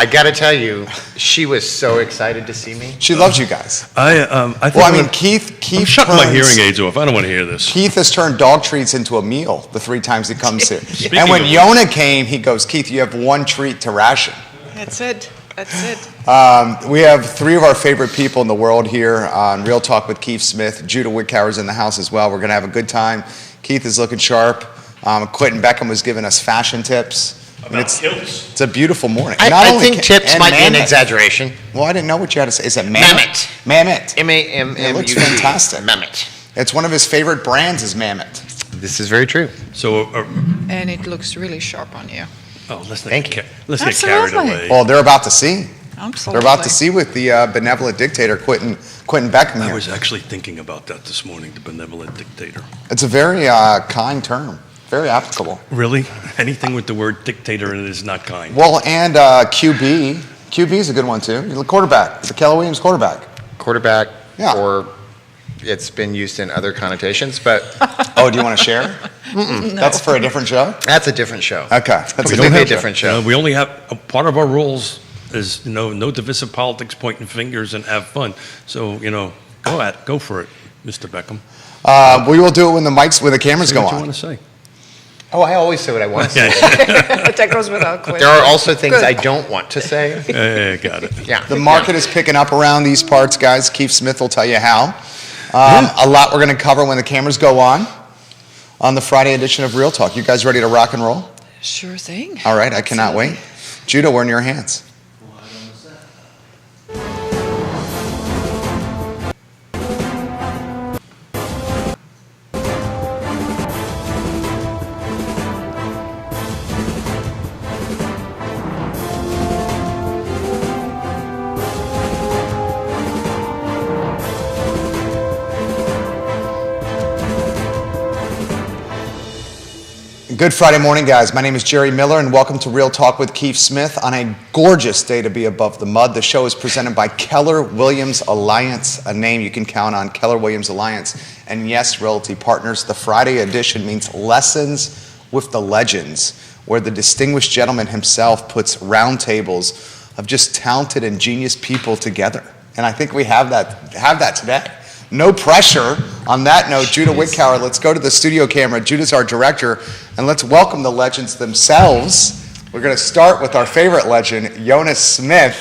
I got to tell you, she was so excited to see me. She loves you guys. I think Well, I mean, Keith I'm shutting my turns- hearing aids off. I don't want to hear this. Keith has turned dog treats into a meal the 3 times he comes here. Speaking And when of- Yona came, he goes, Keith, you have 1 treat to ration. That's it. That's it. We have 3 of our favorite people in the world here on Real Talk with Keith Smith. Judah Wickower's in the house as well. We're going to have a good time. Keith is looking sharp. Quentin Beckham was giving us fashion tips. I mean, it's a beautiful morning. Not I only think tips and might be an mammoth. exaggeration. Well, I didn't know what you had to say. Is it Mammoth? Mammoth. Mammoth. M-A-M-M-U-T. It looks fantastic. Mammoth. It's one of his favorite brands is Mammoth. This is very true. So, And it looks really sharp on you. let's not Thank get, you. let's get carried Absolutely. away. Well, they're about to see. Absolutely. They're about to see with the benevolent dictator Quentin Beckham I here. was actually thinking about that this morning, the benevolent dictator. It's a very kind term, very applicable. Really? Anything with the word dictator in it is not kind. Well, and QB. QB is a good one too. The quarterback, the Keller Williams quarterback. Quarterback, Yeah. or it's been used in other connotations, but Oh, do you want to share? That's for a different show? that's a different show. Okay. That's It's a going to be a different show. different show. We only have part of our rules is no divisive politics, pointing fingers, and have fun. So go for it, Mr. Beckham. We will do it when the cameras Say go what you on. want to say. Oh, I always say what I want to say. That goes without question. There are also things Good. I don't want to say. Got it. Yeah. The market is picking up around these parts, guys. Keith Smith will tell you how. A lot we're going to cover when the cameras go on the Friday edition of Real Talk. You guys ready to rock and roll? Sure thing. All right, I cannot wait. Judah, we're in your hands. Good Friday morning, guys. My name is Jerry Miller, and welcome to Real Talk with Keith Smith on a gorgeous day to be above the mud. The show is presented by Keller Williams Alliance, a name you can count on, Keller Williams Alliance. And yes, Realty Partners, the Friday edition means Lessons with the Legends, where the distinguished gentleman himself puts roundtables of just talented and genius people together. And I think we have that today. No pressure. On that note, Judah Wickower, let's go to the studio camera. Judah's our director, and let's welcome the legends themselves. We're going to start with our favorite legend, Yona Smith.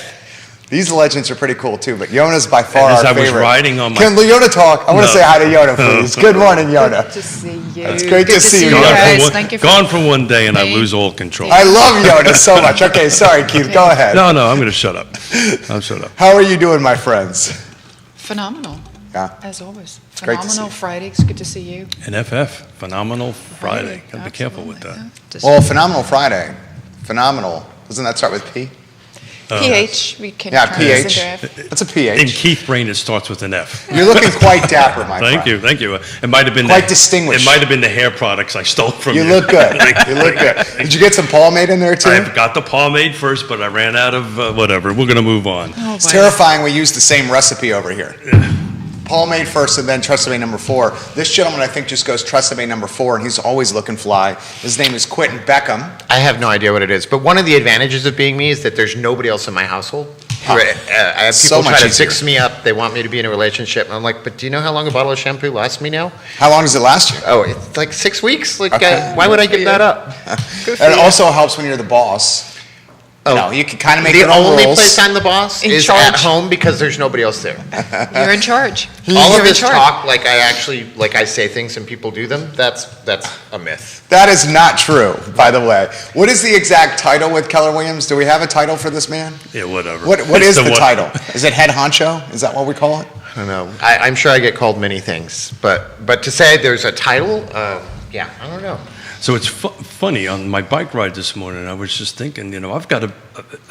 These legends are pretty cool too, but Yona's by far And as our I was favorite. riding on my- Can Yona talk? I want to No. say hi to Yona, please. Good morning, Yona. Good to see you. It's great to Good see you, you Yona. guys. Thank you for Gone for one day, and I Thank lose all control. I love Yona so much. Okay, sorry, Keith. Go ahead. No, I'm going to shut up. I'll shut up. How are you doing, my friends? Phenomenal. Yeah. As always. great to see Phenomenal you. Friday. It's good to see you. And FF, Phenomenal Friday. Got to be careful with that. Absolutely, yeah. Just Well, Phenomenal Friday. Phenomenal. Doesn't that start with P? PH. We can Yeah, turn this PH. into F. That's a In PH. Keith brain, it starts with an F. You're looking quite dapper, my friend. Thank you. It might have been Quite distinguished. It might have been the hair products I stole from you. You look good. You look good. Did you get some pomade in there too? I got the pomade first, but I ran out of whatever. We're going to move on. Oh, It's boy. terrifying we use the same recipe over here. Pomade first and then Tresemme number 4. This gentleman, I think, just goes Tresemme number 4, and he's always looking fly. His name is Quentin Beckham. I have no idea what it is, but one of the advantages of being me is that there's nobody else in my household. I have So people much try to easier. fix me up. They want me to be in a relationship. And I'm like, but do you know how long a bottle of shampoo lasts me now? How long does it last you? Oh, it's like 6 weeks. Like, Okay. why would I give that up? Good for And it you. also helps when you're the boss. Oh, You know, you can kind of make the your own only rules. place I'm the boss In is charge. at home because there's nobody else there. You're in charge. All You're of in this charge. talk, like I say things and people do them. That's a myth. That is not true, by the way. What is the exact title with Keller Williams? Do we have a title for this man? Yeah, whatever. What It's is the what- title? Is it head honcho? Is that what we call it? I don't know. I'm sure I get called many things, but to say there's a title, yeah, I don't know. So it's funny, on my bike ride this morning, I was just thinking, I've got to,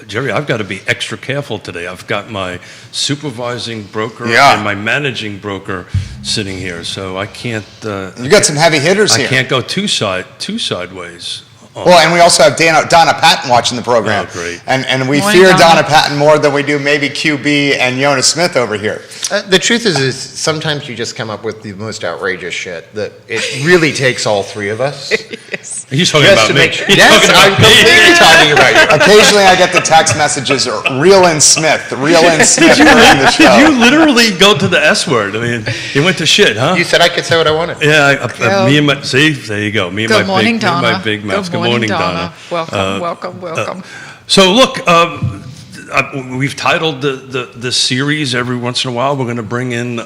Jerry, I've got to be extra careful today. I've got my supervising broker Yeah. and my managing broker sitting here, so I can't. You got some heavy hitters I here. can't go too sideways Well, and we also have Donna Patton watching the program. Oh, great. And we Morning, fear Donna. Donna Patton more than we do maybe QB and Jonas Smith over here. The truth is sometimes you just come up with the most outrageous shit that it really takes all three of us. He's talking Just about to me. make sure. He's Yes, talking I'm about me. completely talking about you. Occasionally I get the text messages, reel in Smith during the show. Did you literally go to the S word? I mean, you went to shit, huh? You said I could say what I wanted. Yeah, Go. me and my, see, there you go. Me and Good my morning, big, me and Donna. my big mouth. Good morning, Donna. Welcome, welcome. So look, we've titled the series every once in a while. We're going to bring in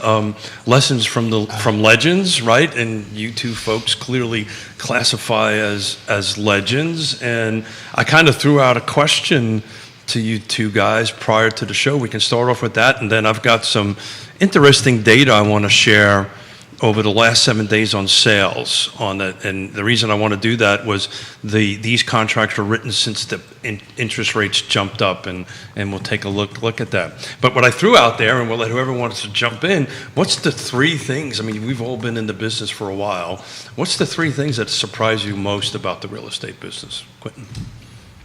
lessons from legends, right? And you two folks clearly classify as legends. And I kind of threw out a question to you two guys prior to the show. We can start off with that, and then I've got some interesting data I want to share over the last 7 days on sales on it. And the reason I want to do that was these contracts were written since the interest rates jumped up, and we'll take a look at that. But what I threw out there, and we'll let whoever wants to jump in, what's the three things, I mean, we've all been in the business for a while, what's the three things that surprise you most about the real estate business, Quentin?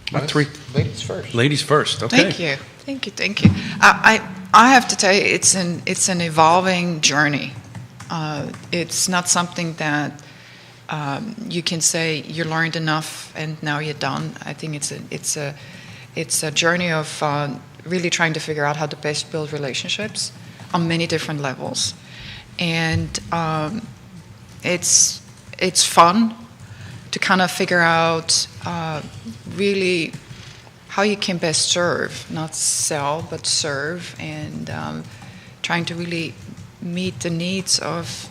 What three? Ladies first. Ladies first, okay. Thank you. I have to tell you, it's an evolving journey. It's not something that you can say you learned enough and now you're done. I think it's a journey of really trying to figure out how to best build relationships on many different levels, and it's fun to kind of figure out really how you can best serve, not sell, but serve, and trying to really meet the needs of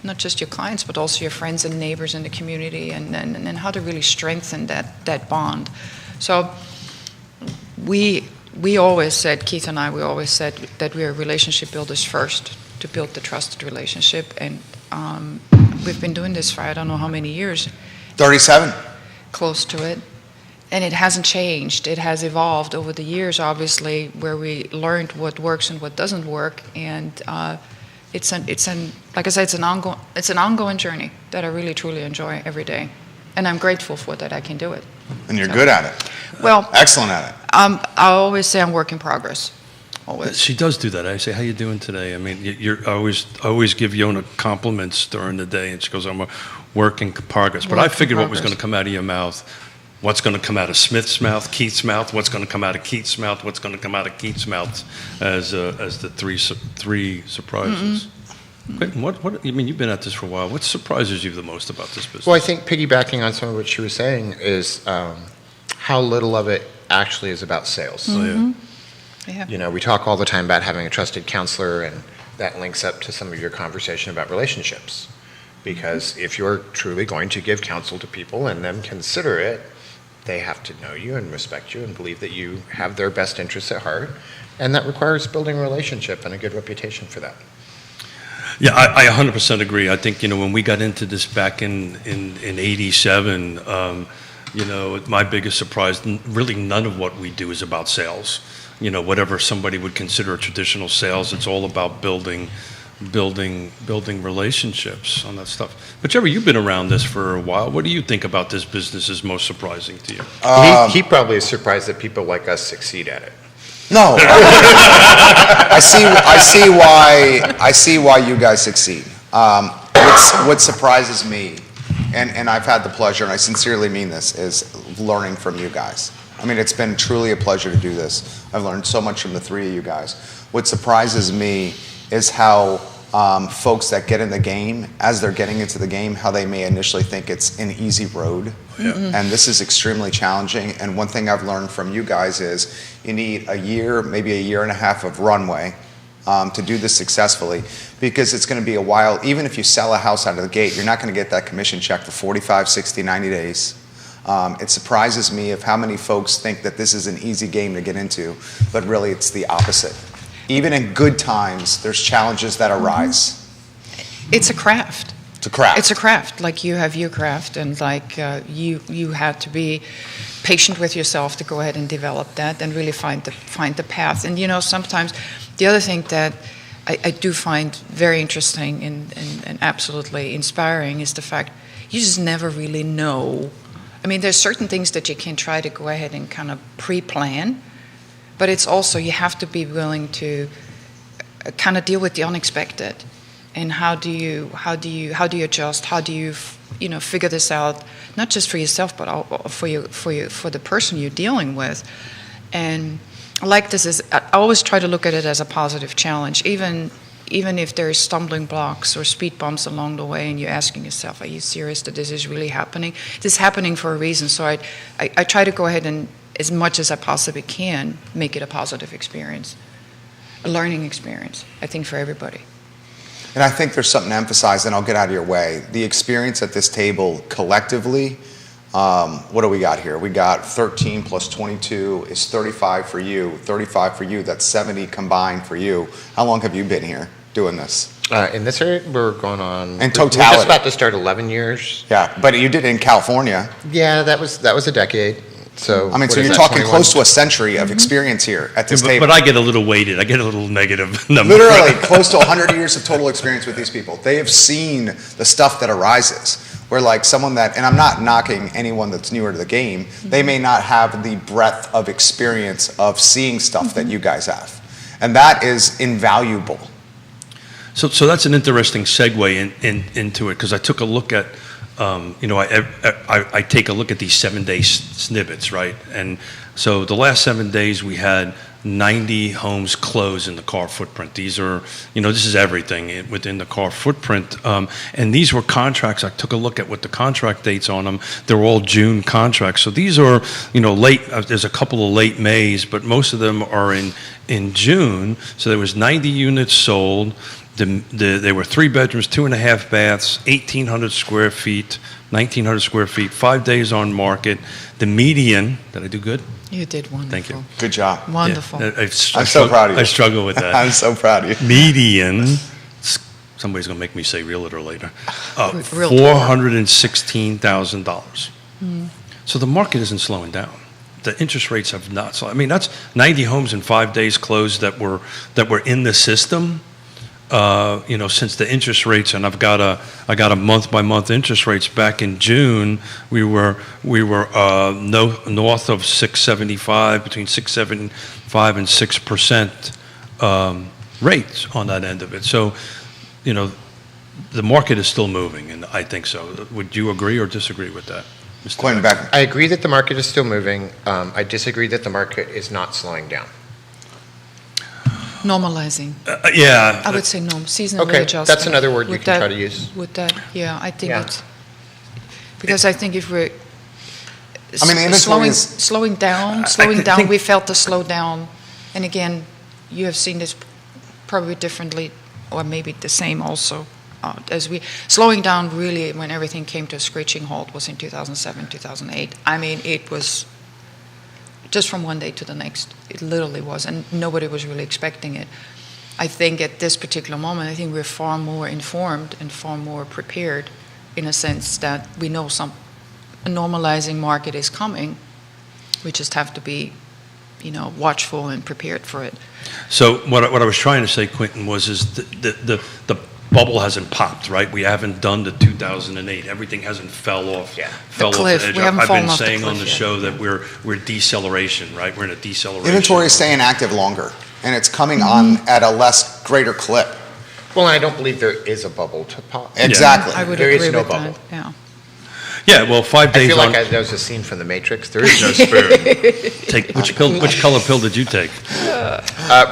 not just your clients, but also your friends and neighbors in the community, and how to really strengthen that bond. So we always said, Keith and I, we always said that we are relationship builders first, to build the trusted relationship, and we've been doing this for I don't know how many years. 37. Close to it. And it hasn't changed. It has evolved over the years, obviously, where we learned what works and what doesn't work. And it's like I said, it's an ongoing journey that I really truly enjoy every day, and I'm grateful for that I can do it. And you're good at it. Well, Excellent at it. I always say I'm work in progress. Always. She does do that. I say, "How you doing today?" I mean, I always give Yona compliments during the day, and she goes, "I'm a work in progress." But I Work in figured what was progress. going to come out of your mouth, what's going to come out of Smith's mouth, Keith's mouth, what's going to come out of Keith's mouth, what's going to come out of Keith's mouth, as the three surprises. Quentin, what? I mean, you've been at this for a while. What surprises you the most about this business? Well, I think piggybacking on some of what she was saying is how little of it actually is about sales. Yeah. You know, we talk all the time about having a trusted counselor, and that links up to some of your conversation about relationships. Because if you're truly going to give counsel to people and them consider it, they have to know you and respect you and believe that you have their best interests at heart. And that requires building a relationship and a good reputation for that. Yeah, I 100% agree. I think, when we got into this back in 87, my biggest surprise, really none of what we do is about sales. Whatever somebody would consider a traditional sales, it's all about building relationships on that stuff. But Jerry, you've been around this for a while. What do you think about this business is most surprising to you? He probably is surprised that people like us succeed at it. No. I see why you guys succeed. What surprises me, and I've had the pleasure, and I sincerely mean this, is learning from you guys. I mean, it's been truly a pleasure to do this. I've learned so much from the three of you guys. What surprises me is how folks that get in the game, as they're getting into the game, how they may initially think it's an easy road. And this is extremely challenging. And one thing I've learned from you guys is you need a year, maybe a year and a half of runway to do this successfully, because it's going to be a while. Even if you sell a house out of the gate, you're not going to get that commission check for 45, 60, 90 days. It surprises me of how many folks think that this is an easy game to get into, but really it's the opposite. Even in good times, there's challenges that arise. It's a craft. It's a craft. It's a craft. Like you have your craft, and like you had to be patient with yourself to go ahead and develop that and really find the path. And sometimes the other thing that I do find very interesting and absolutely inspiring is the fact you just never really know I mean, there's certain things that you can try to go ahead and kind of pre-plan, but it's also you have to be willing to kind of deal with the unexpected. And how do you adjust? How do you figure this out? Not just for yourself, but for the person you're dealing with. And like this is, I always try to look at it as a positive challenge, even if there's stumbling blocks or speed bumps along the way, and you're asking yourself, "Are you serious that this is really happening? This is happening for a reason." So I try to go ahead and, as much as I possibly can, make it a positive experience, a learning experience. I think for everybody. And I think there's something to emphasize, and I'll get out of your way. The experience at this table collectively, what do we got here? We got 13 plus 22 is 35 for you. 35 for you, that's 70 combined for you. How long have you been here doing this? In this area, we're going on. In We're just totality. about to start 11 years. Yeah, but you did it in California. Yeah, that was a decade. So I mean, what so is you're that, talking 21? close to a century of experience here at this table. But I get a little weighted. I get a little negative number. Literally close to 100 years of total experience with these people. They have seen the stuff that arises. Where like someone that, and I'm not knocking anyone that's newer to the game, they may not have the breadth of experience of seeing stuff that you guys have. And that is invaluable. So that's an interesting segue into it, because I took a look at, I take a look at these 7-day snippets, right? And so the last 7 days we had 90 homes close in the car footprint. These are, this is everything within the car footprint. And these were contracts. I took a look at what the contract dates on them. They're all June contracts. So these are, late. There's a couple of late Mays, but most of them are in June. So there was 90 units sold. They were 3 bedrooms, 2.5 baths, 1,800 square feet, 1,900 square feet, 5 days on market. The median, did I do good? You did wonderful. Thank you. Good job. Wonderful. Yeah, I'm so proud of you. I struggle with that. I'm so proud of you. Median, somebody's going to make me say realtor later, Realtor. $416,000. So the market isn't slowing down. The interest rates have not slowed. I mean, that's 90 homes in 5 days closed that were in the system. Since the interest rates, and I got a month by month interest rates back in June, we were north of 6.75, between 6.75 and 6% rates on that end of it. So, the market is still moving, and I think so. Would you agree or disagree with that, Mr. Quentin Beck. I agree that the market is still moving. I disagree that the market is not slowing down. Normalizing. Yeah. I would say seasonal Okay, adjustment. that's another word you Would can that- try to use. Would that, yeah, I think Yeah. it's, because I think if we're I mean, the inventory is- slowing down, think- we felt the slowdown. And again, you have seen this probably differently, or maybe the same also, slowing down really when everything came to a screeching halt was in 2007, 2008. I mean, it was just from one day to the next. It literally was, and nobody was really expecting it. I think at this particular moment, I think we're far more informed and far more prepared in a sense that we know a normalizing market is coming. We just have to be, watchful and prepared for it. So what I was trying to say, Quentin, is the bubble hasn't popped, right? We haven't done the 2008. Everything hasn't fell off. Yeah. Fell The off cliff. the edge. We haven't I've been fallen off the saying on cliff the yet. show that we're deceleration, right? We're in a deceleration. Inventory is staying active longer, and it's coming on at a less greater clip. Well, I don't believe there is a bubble to pop. Exactly. I would There is agree no with bubble. that, yeah. Yeah, well, 5 I days feel on. like there was a scene from The Matrix. There is no spoon. Take which color pill did you take?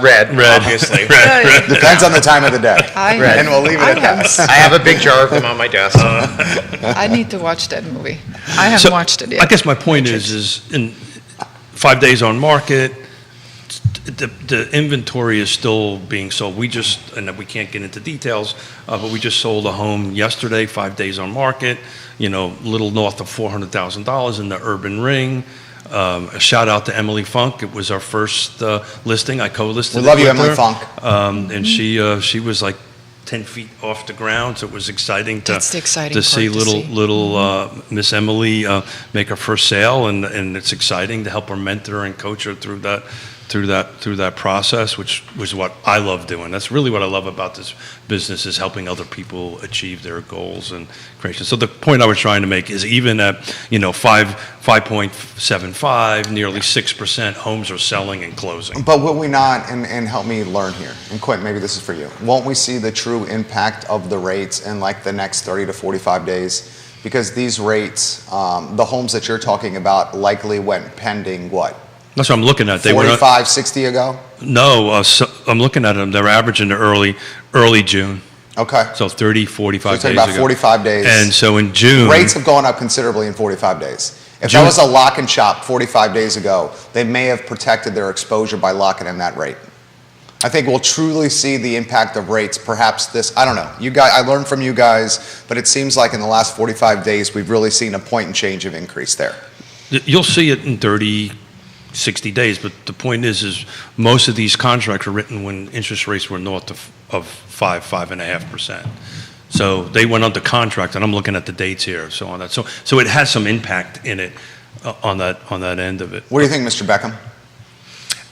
Red, obviously. Depends on the time of the day. Right. And we'll leave it at that. I have a big jar of them on my desk. I need to watch that movie. I haven't So, watched it yet. I guess my point is in 5 days on market, the inventory is still being sold. And we can't get into details, but we just sold a home yesterday, 5 days on market, a little north of $400,000 in the urban ring. A shout out to Emily Funk. It was our first listing. I co-listed. We love it you, with Emily her. Funk. And she was like 10 feet off the ground, so it was exciting to That's the exciting to see part to see. little Miss Emily make her first sale, and it's exciting to help her mentor and coach her through through that process, which was what I love doing. That's really what I love about this business, is helping other people achieve their goals and creation. So the point I was trying to make is, even at 5.75, nearly 6%, homes are selling and closing. But will we not, and help me learn here, and Quentin, maybe this is for you, won't we see the true impact of the rates in like the next 30 to 45 days? Because these rates, the homes that you're talking about likely went pending, what? That's what I'm looking at. They 45, 60 ago? No, so I'm looking at them. They're averaging to early June. Okay. So 30, 45 So you're days talking about ago. 45 days. And so in June, Rates have gone up considerably in 45 days. If June- that was a lock and shop 45 days ago, they may have protected their exposure by locking in that rate. I think we'll truly see the impact of rates perhaps this, I don't know. You guys, I learned from you guys, but it seems like in the last 45 days, we've really seen a point and change of increase there. you'll see it in 30, 60 days. But the point is most of these contracts were written when interest rates were north of 5.5%. So they went under contract, and I'm looking at the dates here, so on that. So it has some impact in it on that end of it. What do you think, Mr. Beckham?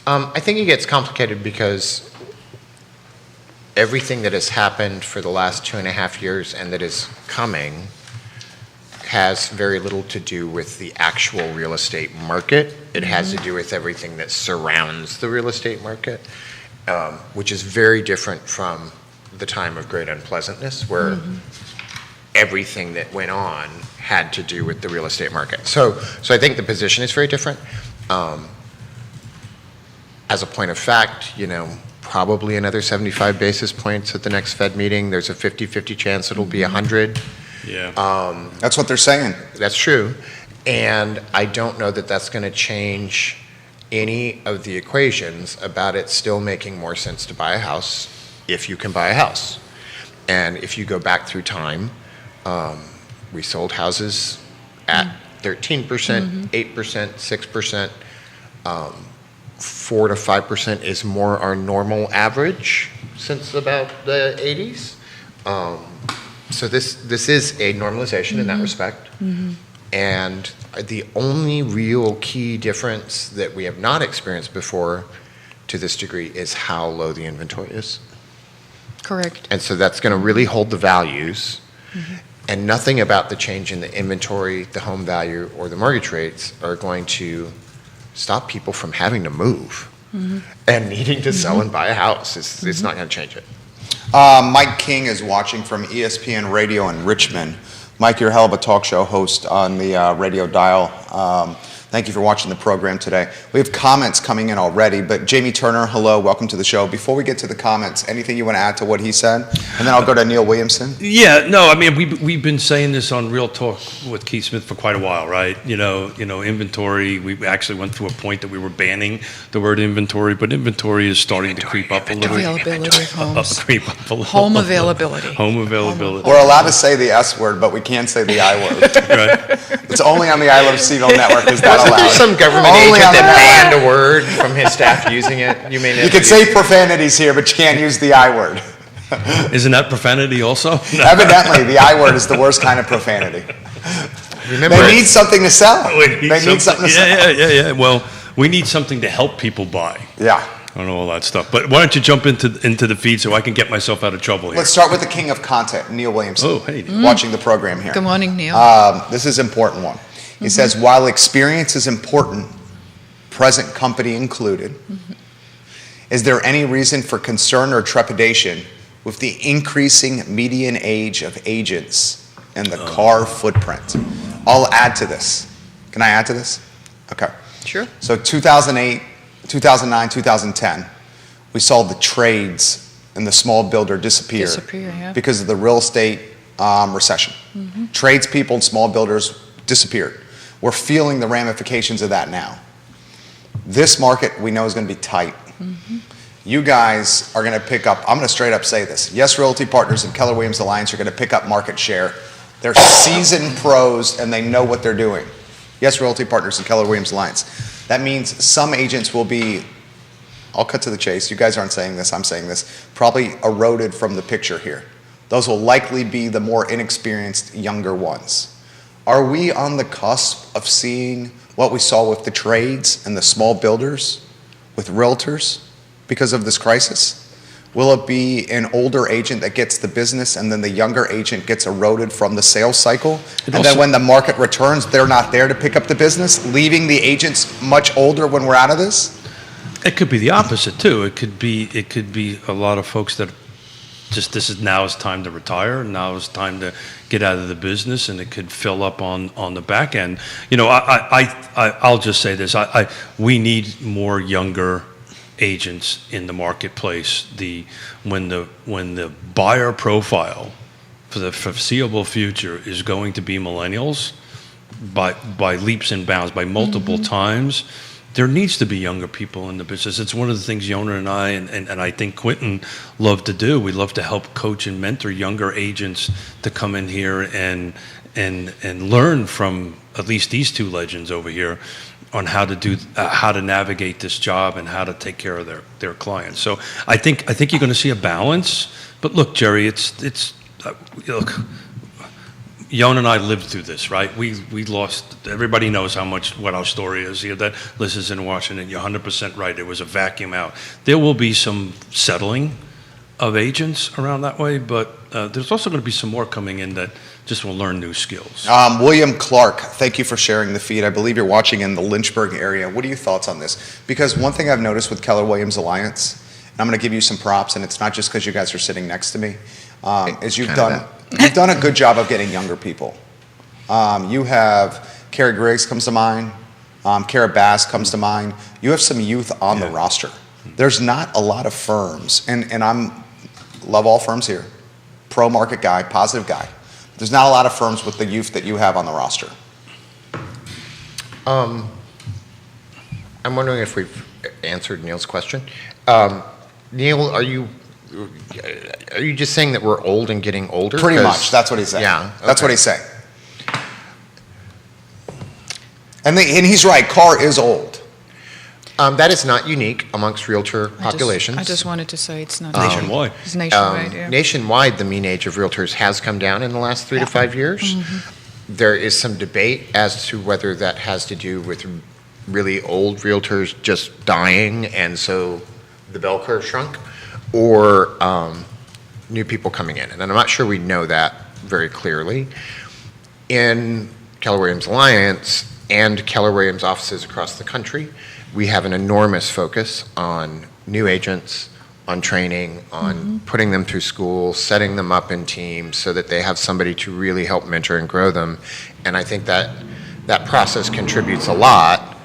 I think it gets complicated because everything that has happened for the last 2.5 years and that is coming has very little to do with the actual real estate market. It has to do with everything that surrounds the real estate market, which is very different from the time of great unpleasantness, where everything that went on had to do with the real estate market. So I think the position is very different. As a point of fact, probably another 75 basis points at the next Fed meeting. There's a 50-50 chance it'll be 100. Yeah. That's what they're saying. That's true. And I don't know that that's going to change any of the equations about it still making more sense to buy a house if you can buy a house. And if you go back through time, we sold houses at 13%, 8%, 6%. 4 to 5% is more our normal average since about the 80s. So this is a normalization in that respect. And the only real key difference that we have not experienced before to this degree is how low the inventory is. Correct. And so that's going to really hold the values. And nothing about the change in the inventory, the home value, or the mortgage rates are going to stop people from having to move and needing to sell and buy a house. It's not going to change it. Mike King is watching from ESPN Radio in Richmond. Mike, you're a hell of a talk show host on the radio dial. Thank you for watching the program today. We have comments coming in already, but Jamie Turner, hello, welcome to the show. Before we get to the comments, anything you want to add to what he said? And then I'll go to Neil Williamson. Yeah, no, I mean, we've been saying this on Real Talk with Keith Smith for quite a while, right? Inventory, we actually went through a point that we were banning the word inventory, but inventory is starting to creep up a little. Availability of homes. Creep up a little. Home availability. Home availability. We're allowed to say the S word, but we can't say the I word. Right. It's only on the I Love Steville network is that Wasn't there allowed. some government Only agent on the that banned a word from his staff using it? You may You can say profanities here, but you can't use the I word. Isn't that profanity also? Evidently, the I word is the worst kind of profanity. Remember, They need something to sell. We They need something to sell. Yeah. Well, we need something to help people buy. Yeah. I don't know all that stuff. But why don't you jump into the feed so I can get myself out of trouble here? Let's start with the king of content, Neil Williamson. Oh, hey. Watching the program here. Good morning, Neil. This is an important one. He says, while experience is important, present company included, is there any reason for concern or trepidation with the increasing median age of agents and the car footprint? I'll add to this. Can I add to this? Okay. Sure. So 2008, 2009, 2010, we saw the trades and the small builder disappear Yeah. because of the real estate recession. Tradespeople and small builders disappeared. We're feeling the ramifications of that now. This market we know is going to be tight. You guys are going to pick up, I'm going to straight up say this. Yes Realty Partners and Keller Williams Alliance are going to pick up market share. They're seasoned pros and they know what they're doing. Yes Realty Partners and Keller Williams Alliance. That means some agents will be, I'll cut to the chase, you guys aren't saying this, I'm saying this, probably eroded from the picture here. Those will likely be the more inexperienced, younger ones. Are we on the cusp of seeing what we saw with the trades and the small builders, with realtors because of this crisis? Will it be an older agent that gets the business and then the younger agent gets eroded from the sales cycle? And then when the market returns, they're not there to pick up the business, leaving the agents much older when we're out of this? It could be the opposite too. It could be a lot of folks that just now is time to retire. Now is time to get out of the business, and it could fill up on the back end. You know, I'll just say this: we need more younger agents in the marketplace. When the buyer profile for the foreseeable future is going to be millennials by leaps and bounds, by multiple times. There needs to be younger people in the business. It's one of the things Yonah and I, and I think Quentin, love to do. We love to help coach and mentor younger agents to come in here and learn from at least these two legends over here on how to navigate this job and how to take care of their clients. So I think you're going to see a balance. But look, Jerry, it's look. Yonah and I lived through this, right? We lost, everybody knows what our story is here, that Liz is in Washington. You're 100% right. It was a vacuum out. There will be some settling of agents around that way, but there's also going to be some more coming in that just will learn new skills. William Clark, thank you for sharing the feed. I believe you're watching in the Lynchburg area. What are your thoughts on this? Because one thing I've noticed with Keller Williams Alliance, and I'm going to give you some props, and it's not just because you guys are sitting next to me, is you've done a good job of getting younger people. You have Carrie Griggs comes to mind, Kara Bass comes to mind. You have some youth on the roster. There's not a lot of firms, and love all firms here, pro market guy, positive guy. There's not a lot of firms with the youth that you have on the roster. I'm wondering if we've answered Neil's question. Neil, are you just saying that we're old and getting older? Pretty much, that's what he's saying. Yeah, That's okay. what he's saying. And he's right, Carr is old. That is not unique amongst realtor populations. I just wanted to say it's not Nationwide. It's nationwide, yeah. Nationwide, the mean age of realtors has come down in the last 3 to 5 years. There is some debate as to whether that has to do with really old realtors just dying, and so the bell curve shrunk, or new people coming in. And I'm not sure we know that very clearly. In Keller Williams Alliance and Keller Williams offices across the country, we have an enormous focus on new agents, on training, on putting them through school, setting them up in teams so that they have somebody to really help mentor and grow them. And I think that process contributes a lot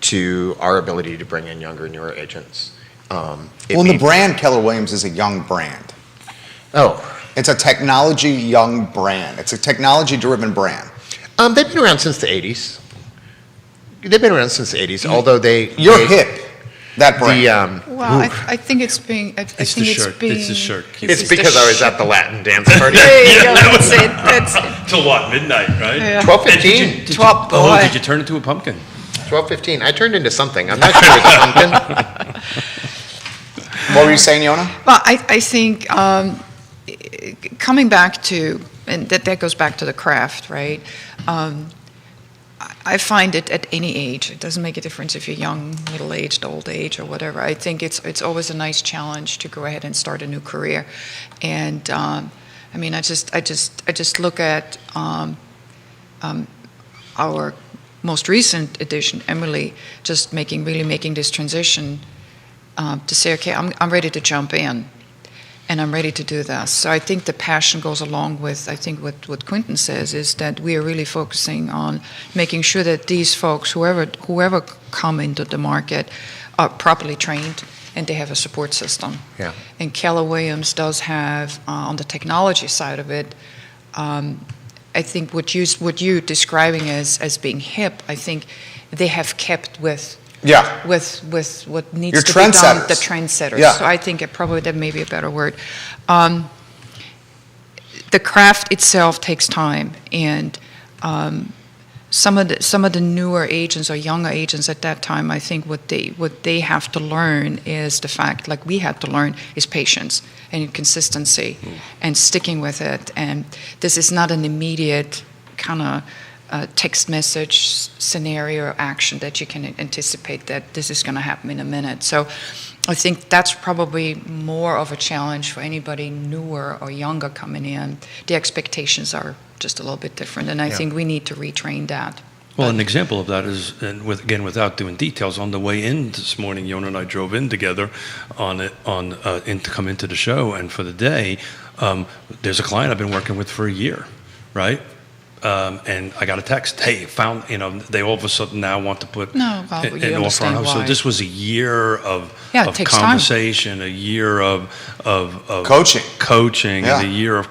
to our ability to bring in younger, newer agents. The brand Keller Williams is a young brand. Oh. It's a technology young brand. It's a technology-driven brand. They've been around since the 80s. Although You're hip, that brand. Well, I think it's being. It's the shirt. It's the shirt. It's because I was at the Latin dance party. There you go. That's it. That's it. Till what, midnight, right? Yeah. 12:15. 12, boy. Oh, did you turn into a pumpkin? 12:15. I turned into something. I'm not sure it was a pumpkin. What were you saying, Yonah? Well, I think coming back to, and that goes back to the craft, right? I find it at any age. It doesn't make a difference if you're young, middle-aged, old age, or whatever. I think it's always a nice challenge to go ahead and start a new career. And I mean, I just look at our most recent edition, Emily, just making this transition to say, okay, I'm ready to jump in, and I'm ready to do this. So I think the passion goes along with, I think what Quentin says is that we are really focusing on making sure that these folks, whoever come into the market, are properly trained and they have a support system. Yeah. And Keller Williams does have, on the technology side of it, I think what you're describing as being hip, I think they have kept with what needs Your to be done, trendsetters. the trendsetters. Yeah. So I think that may be a better word. The craft itself takes time, and some of the newer agents or younger agents at that time, I think what they have to learn is the fact, like we had to learn, is patience and consistency and sticking with it. And this is not an immediate kind of text message scenario or action that you can anticipate that this is going to happen in a minute. So I think that's probably more of a challenge for anybody newer or younger coming in. The expectations are just a little bit different, and I Yeah. think we need to retrain that. Well, an example of that is, and without doing details, on the way in this morning, Yona and I drove in together to come into the show, and for the day, there's a client I've been working with for a year, right? And I got a text, hey, they all of a sudden now want to put No, well, you an offer on understand house. So why. this was a year of It takes time. conversation, a year of coaching, Yeah. and a year of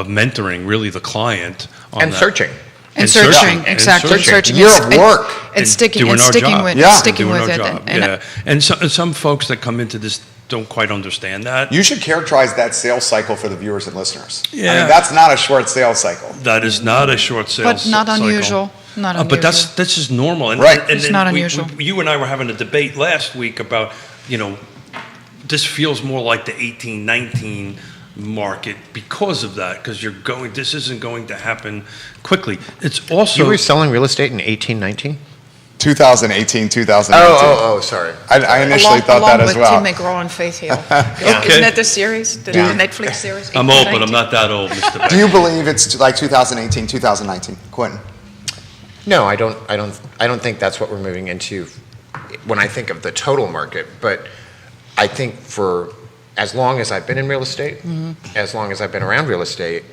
mentoring, really the client on And that. searching. And And searching, searching. exactly. And searching. Year of work. And sticking doing our job. with Yeah. sticking Doing with our it. job, And yeah. And some folks that come into this don't quite understand that. You should characterize that sales cycle for the viewers and listeners. I Yeah. mean, that's not a short sales cycle. That is not a short sales But not cycle. unusual. Not unusual. But that's just normal. And, Right. And, It's and not we- unusual. you and I were having a debate last week about, this feels more like the 1819 market because of that, because this isn't going to happen quickly. It's also You were selling real estate in 1819? 2018, 2019. Oh, sorry. I initially along, thought along that as with well. Tim McGraw and Faith Hill. Okay. Isn't that the series? The Yeah. Netflix series? I'm old, but I'm not that old, Mr. Beck. Do you believe it's like 2018, 2019? Quentin? No, I don't think that's what we're moving into when I think of the total market. But I think for as long as I've been in real estate, as long as I've been around real estate,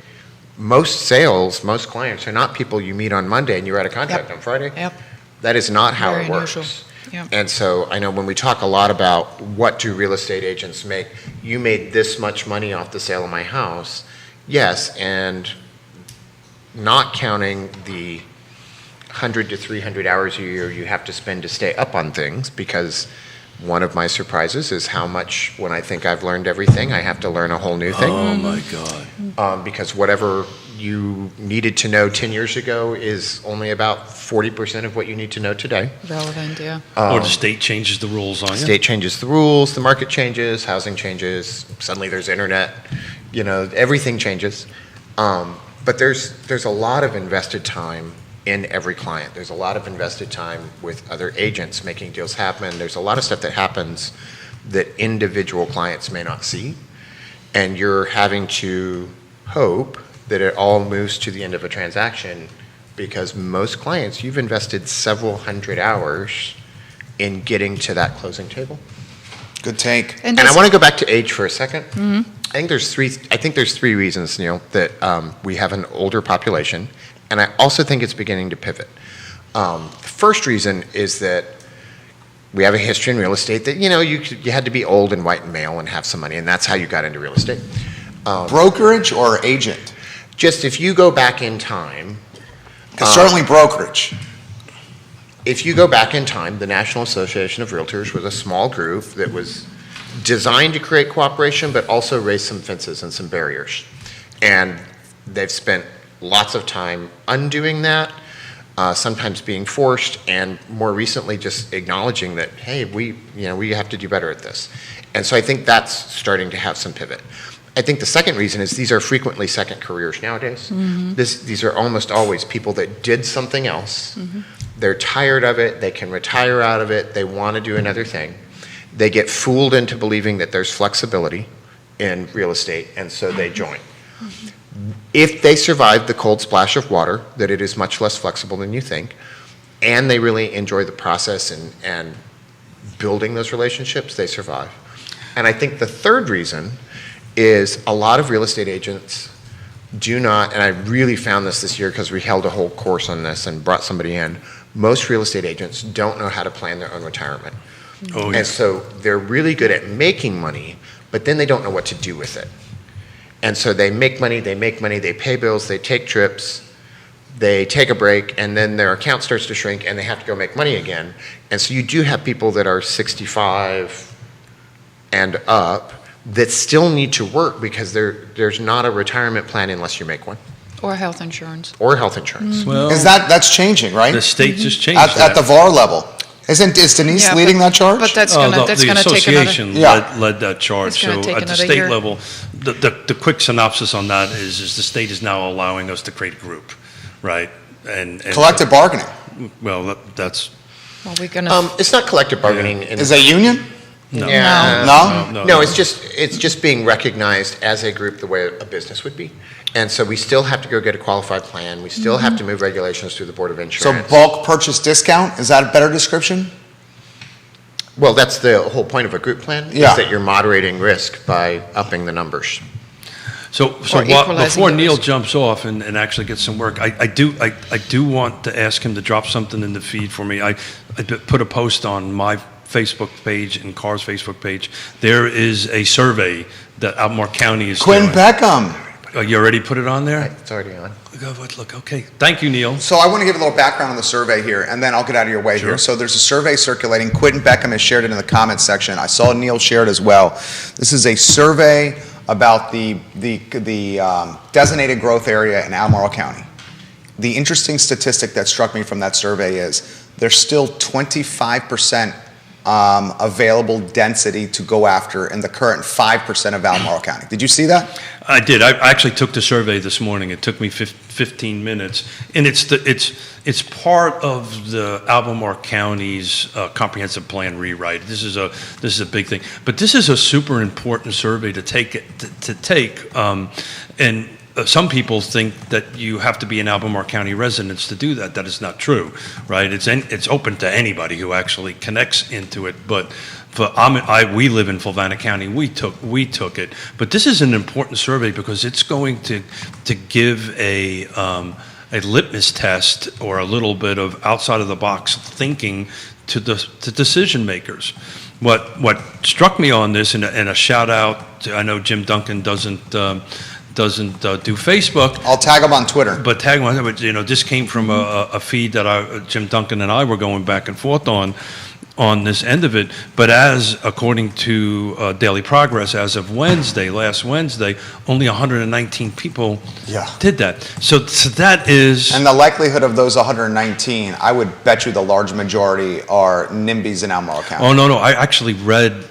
most clients are not people you meet on Monday and you write a contract Yep. on Friday. Yep. That is not how Very it works. unusual. Yep. And so I know when we talk a lot about what do real estate agents make, you made this much money off the sale of my house. Yes, and not counting the 100 to 300 hours a year you have to spend to stay up on things, because one of my surprises is how much, when I think I've learned everything, I have to learn a whole new thing. Oh, my God. Because whatever you needed to know 10 years ago is only about 40% of what you need to know today. Relevant, yeah. Or the state changes the rules on you. State changes the rules, the market changes, housing changes, suddenly there's internet, everything changes. But there's a lot of invested time in every client. There's a lot of invested time with other agents making deals happen. There's a lot of stuff that happens that individual clients may not see. And you're having to hope that it all moves to the end of a transaction, because most clients, you've invested several hundred hours in getting to that closing table. Good take. And I want to go back to age for a second. I think there's three reasons, Neil, that we have an older population, and I also think it's beginning to pivot. The first reason is that we have a history in real estate that you had to be old and white and male and have some money, and that's how you got into real estate. Brokerage or agent? Just if you go back in time, Certainly brokerage. if you go back in time, the National Association of Realtors was a small group that was designed to create cooperation, but also raise some fences and some barriers. And they've spent lots of time undoing that, sometimes being forced, and more recently just acknowledging that, hey, we have to do better at this. And so I think that's starting to have some pivot. I think the second reason is these are frequently second careers nowadays. These are almost always people that did something else. They're tired of it. They can retire out of it. They want to do another thing. They get fooled into believing that there's flexibility in real estate, and so they join. If they survive the cold splash of water, that it is much less flexible than you think, and they really enjoy the process and building those relationships, they survive. And I think the third reason is a lot of real estate agents do not, and I really found this year because we held a whole course on this and brought somebody in, most real estate agents don't know how to plan their own retirement. Oh, yeah. And so they're really good at making money, but then they don't know what to do with it. And so they make money, they pay bills, they take trips, they take a break, and then their account starts to shrink and they have to go make money again. And so you do have people that are 65 and up that still need to work because there's not a retirement plan unless you make one, Or health insurance. or health insurance. Well, That's changing, right? the state just changed At that. the VAR level. Is Denise Yeah, leading that charge? But that's Oh, gonna the take another. association Yeah. led that charge. It's gonna So take at the another state year. level, the quick synopsis on that is the state is now allowing us to create a group, right? and Collective bargaining. Well, that's Well, we're gonna. It's not collective bargaining. Is that union? no. Yeah. No? No, it's just being recognized as a group the way a business would be. And so we still have to go get a qualified plan. We still have to move regulations through the Board of So Insurance. bulk purchase discount, is that a better description? Well, that's the whole point of a group plan, Yeah. is that you're moderating risk by upping the numbers. So Or while, equalizing before the Neil risk. jumps off and actually gets some work, I do want to ask him to drop something in the feed for me. I put a post on my Facebook page and Carr's Facebook page. There is a survey that Albemarle County is Quinn doing. Beckham. Oh, you already put it on there? It's already on. Look, okay. Thank you, Neil. So I want to give a little background on the survey here, and then I'll get out of your way Sure. here. So there's a survey circulating. Quentin Beckham has shared it in the comments section. I saw Neil share it as well. This is a survey about the designated growth area in Albemarle County. The interesting statistic that struck me from that survey is there's still 25% available density to go after in the current 5% of Albemarle County. Did you see that? I did. I actually took the survey this morning. It took me 15 minutes, and it's part of the Albemarle County's comprehensive plan rewrite. This is a big thing, but this is a super important survey to take. And some people think that you have to be an Albemarle County resident to do that. That is not true, right? It's open to anybody who actually connects into it, but. We live in Fluvanna County. We took it, but this is an important survey because it's going to give a litmus test or a little bit of outside of the box thinking to decision makers. What struck me on this, and a shout out to, I know Jim Duncan doesn't do Facebook. I'll tag him on Twitter. But tag on, but this came from a feed that Jim Duncan and I were going back and forth on this end of it. But according to Daily Progress, as of last Wednesday, only 119 people did that. So that is. And the likelihood of those 119, I would bet you the large majority are NIMBYs in Albemarle County. Oh, no. I actually read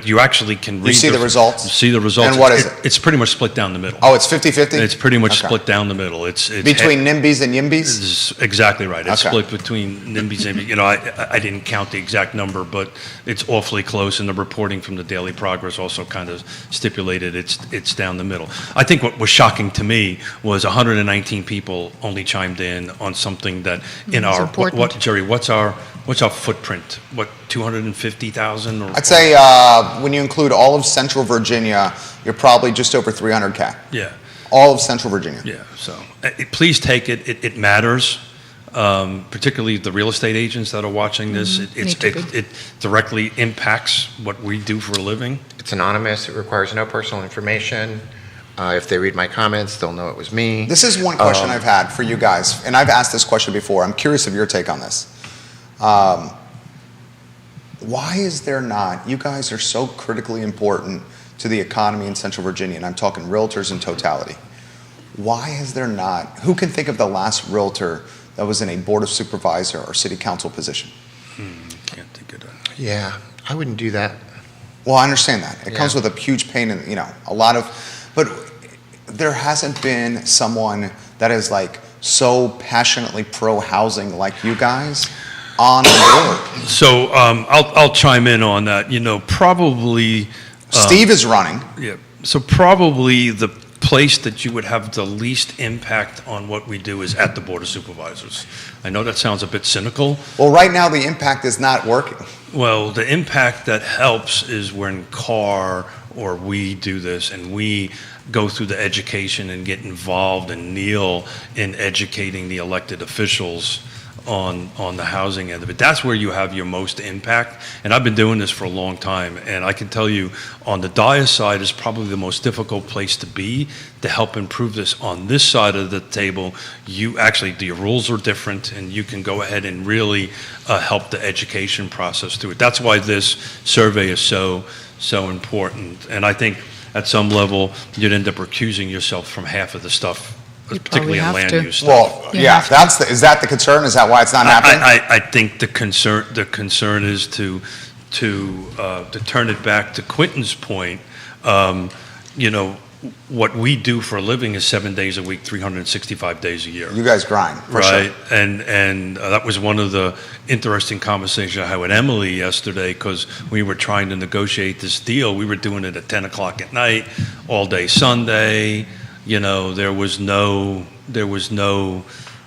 you actually can read. You see the results? See the results. And what is it? It's pretty much split down the middle. Oh, it's 50-50? It's pretty much Okay. split down the middle. It's Between NIMBYs and YIMBYs? It's exactly right. It's Okay. split between NIMBYs and, I didn't count the exact number, but it's awfully close, and the reporting from the Daily Progress also kind of stipulated it's down the middle. I think what was shocking to me was 119 people only chimed in on something that in It's our, important. Jerry, what's our footprint? What, 250,000? Or I'd say when you include all of Central Virginia, you're probably just over 300K. Yeah. All of Central Virginia. Yeah, so please take it. It matters, particularly the real estate agents that are watching this. Need to be. It directly impacts what we do for a living. It's anonymous. It requires no personal information. If they read my comments, they'll know it was me. This is one question I've had for you guys, and I've asked this question before. I'm curious of your take on this. Why is there not, you guys are so critically important to the economy in Central Virginia, and I'm talking realtors in totality. Why is there not, who can think of the last realtor that was in a board of supervisor or city council position? Can't think of that. Yeah, I wouldn't do that. Well, I understand that. It comes Yeah. with a huge pain and, a lot of, but there hasn't been someone that is like so passionately pro-housing like you guys on the board. So I'll chime in on that. Probably. Steve is running. Yeah. So probably the place that you would have the least impact on what we do is at the Board of Supervisors. I know that sounds a bit cynical. Well, right now the impact is not working. Well, the impact that helps is when Carr or we do this and we go through the education and get involved and Neil in educating the elected officials on the housing end of it. That's where you have your most impact. And I've been doing this for a long time. And I can tell you on the Dias side is probably the most difficult place to be to help improve this. On this side of the table, the rules are different and you can go ahead and really help the education process through it. That's why this survey is so important. And I think at some level, you'd end up recusing yourself from half of the stuff, You particularly in probably have land to. use stuff. Well, You yeah, have to. is that the concern? Is that why it's not happening? I think the concern is to turn it back to Quentin's point. what we do for a living is 7 days a week, 365 days a year. You guys grind, for Right, sure. and that was one of the interesting conversations I had with Emily yesterday, because we were trying to negotiate this deal. We were doing it at 10 o'clock at night, all day Sunday. You know, there was no.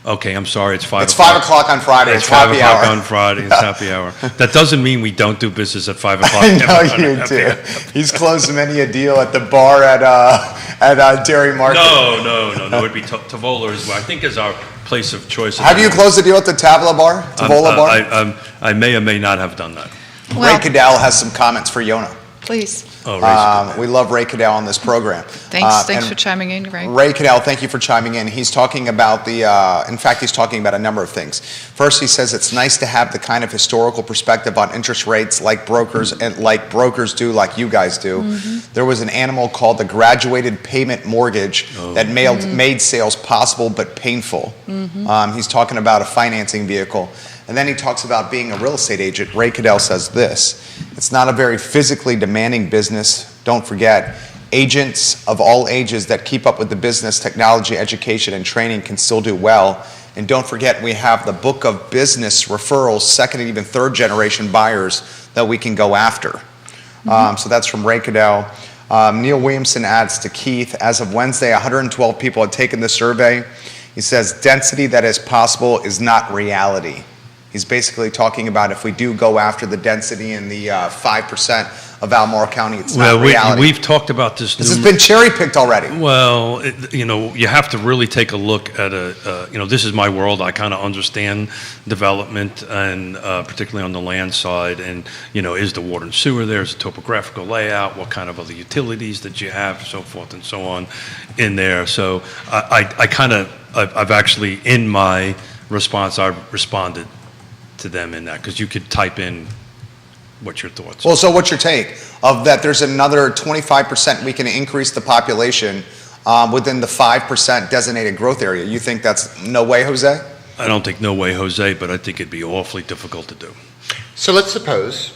Okay, I'm sorry, it's 5 It's o'clock. 5 o'clock on Friday, it's 5 happy o'clock hour. on Friday, it's happy hour. That doesn't mean we don't do business at 5 o'clock. I Never know done you happy do. hour. He's closed many a deal at the bar at Dairy Market. No, it would be Tavola as well. I think is our place of choice. Have you closed the deal at the Tavola bar, Tavola bar? I may or may not have done that. Ray Well, Cadell has some comments for Yona. please. Oh, Ray. We love Ray Cadell on this program. Thanks and for chiming in, Ray. Ray Cadell, thank you for chiming in. He's talking about in fact, he's talking about a number of things. First, he says it's nice to have the kind of historical perspective on interest rates like brokers do, like you guys do. Mm-hmm. There was an animal called the graduated payment mortgage that made sales possible but painful. Mm-hmm. He's talking about a financing vehicle. And then he talks about being a real estate agent. Ray Cadell says this: it's not a very physically demanding business. Don't forget, agents of all ages that keep up with the business, technology, education, and training can still do well. And don't forget, we have the book of business referrals, second and even third generation buyers that we can go after. So that's from Ray Cadell. Neil Williamson adds to Keith, as of Wednesday, 112 people had taken the survey. He says, density that is possible is not reality. He's basically talking about if we do go after the density in the 5% of Albemarle County, it's not reality. We've talked about this. This has been cherry-picked already. Well, you have to really take a look at this is my world. I kind of understand development, and particularly on the land side. And, is the water and sewer there? Is the topographical layout? What kind of other utilities that you have, so forth and so on in there. So I've actually, in my response, I've responded to them in that, because you could type in what your thoughts are. Well, so what's your take of that? There's another 25% we can increase the population within the 5% designated growth area. You think that's no way, Jose? I don't think no way, Jose, but I think it'd be awfully difficult to do. So let's suppose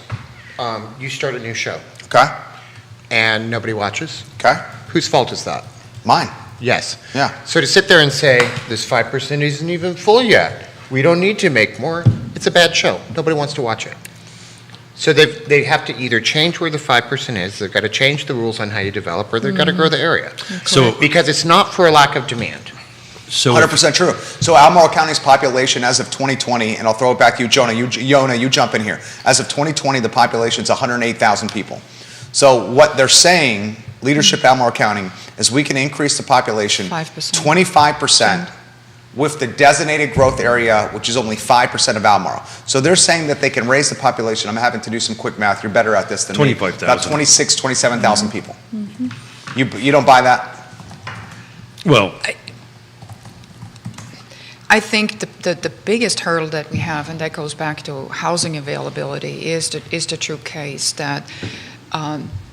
you start a new show Okay, and nobody watches. okay. Whose fault is that? Mine. Yes. Yeah. So to sit there and say, this 5% isn't even full yet, we don't need to make more, it's a bad show. Nobody wants to watch it. So they have to either change where the 5% is, they've got to change the rules on how you develop, or they've got to grow the area. So, Because it's not for a lack of demand. so 100% true. So Albemarle County's population as of 2020, and I'll throw it back to you, Jonah. You jump in here. As of 2020, the population's 108,000 people. So what they're saying, leadership Albemarle County, is we can increase the population 5%. 25% with the designated growth area, which is only 5% of Albemarle. So they're saying that they can raise the population. I'm having to do some quick math. You're better at this than me. 25,000. About 26, 27,000 people. You don't buy that? well, I think the biggest hurdle that we have, and that goes back to housing availability, is the true case that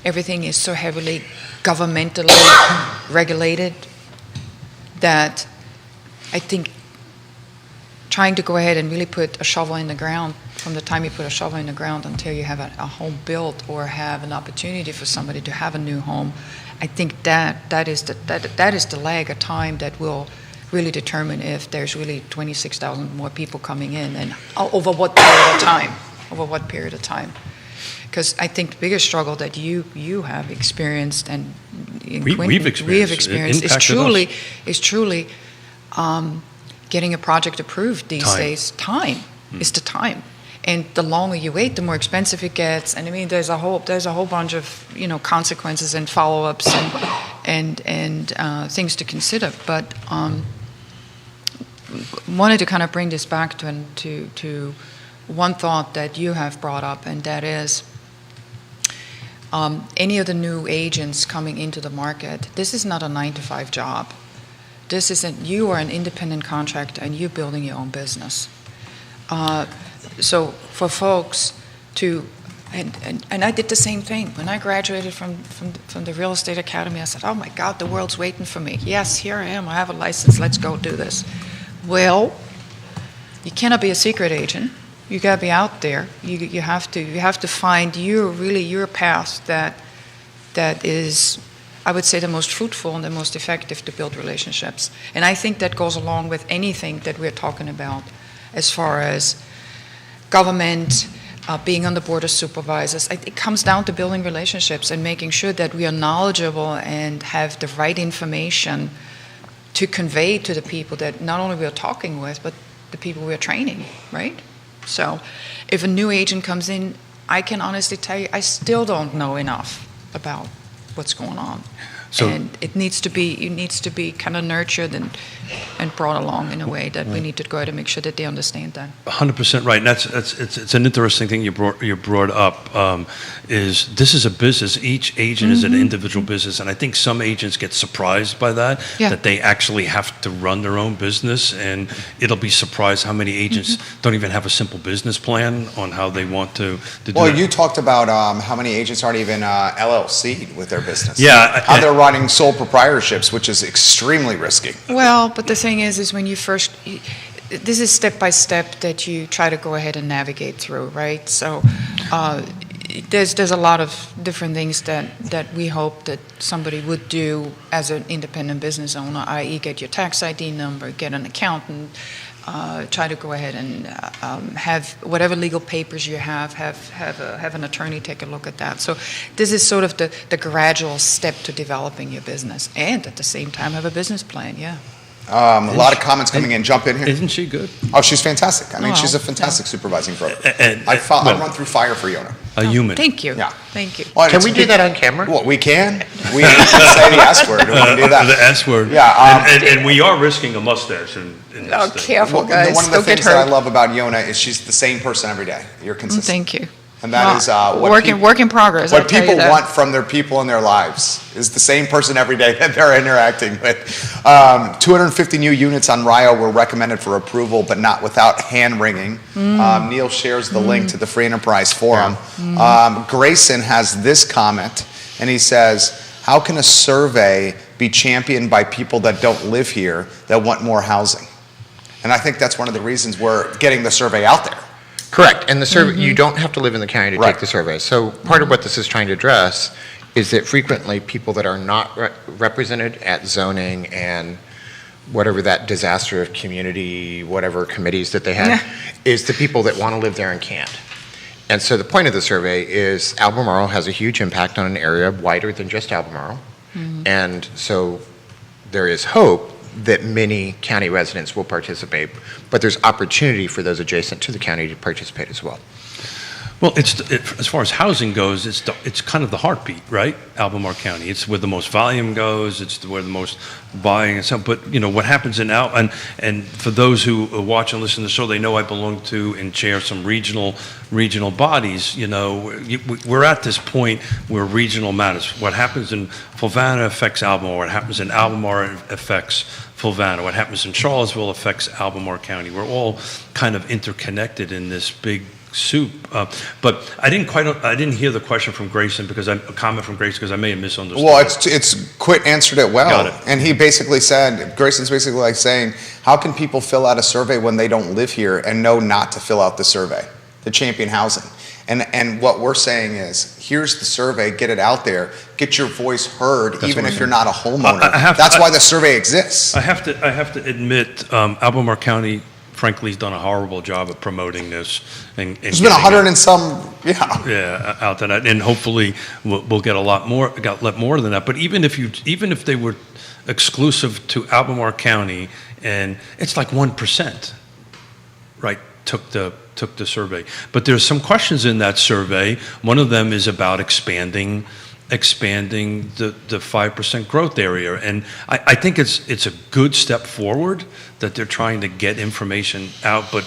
everything is so heavily governmentally regulated that I think trying to go ahead and really put a shovel in the ground, from the time you put a shovel in the ground until you have a home built or have an opportunity for somebody to have a new home, I think that is the lag of time that will really determine if there's really 26,000 more people coming in, and over what period of time. Because I think the biggest struggle that you have experienced, and we've experienced, it impacted is truly getting a project approved these Time. days. Time is the time, and the longer you wait, the more expensive it gets. And I mean, there's a whole bunch of consequences and follow-ups and things to consider. But wanted to kind of bring this back to one thought that you have brought up, and that is any of the new agents coming into the market. This is not a 9-to-5 job. This isn't. You are an independent contractor, and you're building your own business. So for folks to, and I did the same thing when I graduated from the real estate academy. I said, "Oh my God, the world's waiting for me. Yes, here I am. I have a license. Let's go do this." Well, you cannot be a secret agent. You got to be out there. You have to find your path that is I would say, the most fruitful and the most effective to build relationships. And I think that goes along with anything that we're talking about as far as government, being on the board of supervisors. It comes down to building relationships and making sure that we are knowledgeable and have the right information to convey to the people that not only we are talking with, but the people we are training, right? So if a new agent comes in, I can honestly tell you, I still don't know enough about what's going on. So- And it needs to be kind of nurtured and brought along in a way that we need to go ahead and make sure that they understand that. 100% right. And it's an interesting thing you brought up. Is this is a business? Each agent is an individual business, and I think some agents get surprised by that. Yeah. That they actually have to run their own business, and it'll be surprised how many agents don't even have a simple business plan on how they want to do Well, that. you talked about how many agents aren't even LLC'd with their business. Yeah, How they're running sole proprietorships, which is extremely risky. Well, but the thing is when you first, this is step by step that you try to go ahead and navigate through, right? So there's a lot of different things that we hope that somebody would do as an independent business owner, i.e. get your tax ID number, get an accountant, try to go ahead and have whatever legal papers you have an attorney take a look at that. So this is sort of the gradual step to developing your business, and at the same time have a business plan. Yeah. A lot of comments coming in. Jump in here. Isn't she good? Oh, she's fantastic. I mean, Wow. she's a fantastic supervising broker. And I run through fire for Yona. a human. Thank you. Yeah. Thank you. Well, Can it's- we do that on camera? Well, we can. We can say the S word. We can do that. The S word. Yeah, and we are risking a mustache in this Oh, thing. careful, Well, guys. one of the Don't get things that I hurt. love about Yona is she's the same person every day. You're consistent. Thank you. And that is what work in progress. I'll What tell you people that. want from their people in their lives is the same person every day that they're interacting with. 250 new units on Rio were recommended for approval, but not without hand-wringing. Neil shares the link to the Free Enterprise Forum. Grayson has this comment, and he says, how can a survey be championed by people that don't live here that want more housing? And I think that's one of the reasons we're getting the survey out there. Correct, and the survey, you don't have to live in the county to Right. take the survey. So part of what this is trying to address is that frequently people that are not represented at zoning and whatever that disaster of community, whatever committees that they have, is the people that want to live there and can't. And so the point of the survey is Albemarle has a huge impact on an area wider than just Albemarle. And so there is hope that many county residents will participate, but there's opportunity for those adjacent to the county to participate as well. Well, as far as housing goes, it's kind of the heartbeat, right? Albemarle County. It's where the most volume goes. It's where the most buying and stuff. But you know what happens in and for those who watch and listen to the show, they know I belong to and chair some regional bodies. You know, we're at this point where regional matters. What happens in Fulvana affects Albemarle. What happens in Albemarle affects Fulvana. What happens in Charlottesville affects Albemarle County. We're all kind of interconnected in this big soup. But I didn't hear the question from Grayson a comment from Grayson because I may have misunderstood. Well, it's Quit answered it well. Got it. And he basically said, Grayson's basically like saying, how can people fill out a survey when they don't live here and know not to fill out the survey, the champion housing? And what we're saying is, here's the survey, get it out there, get your voice heard, That's even what if I'm you're not a homeowner. I That's why the survey exists. I have to admit, Albemarle County, frankly, has done a horrible job of promoting this. And There's been 100 and some, out there, and hopefully we'll get a lot more than that. But even if they were exclusive to Albemarle County, and it's like 1%, right? Took the survey, but there's some questions in that survey. One of them is about expanding the 5% growth area, and I think it's a good step forward that they're trying to get information out. But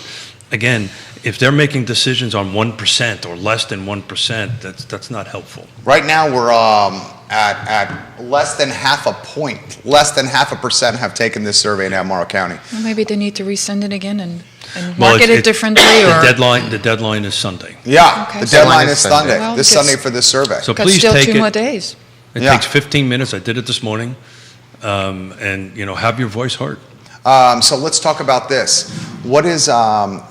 again, if they're making decisions on 1% or less than 1%, that's not helpful. Right now, we're at less than half a point. Less than 0.5% have taken this survey in Albemarle County. Well, maybe they need to resend it again and Well, market it differently, or The deadline is Sunday. Yeah, Okay. the deadline is Sunday. Sunday, Well, this because- Sunday for this survey. So got please still take 2 more it. days. It Yeah. takes 15 minutes. I did it this morning, and have your voice heard. So let's talk about this. What is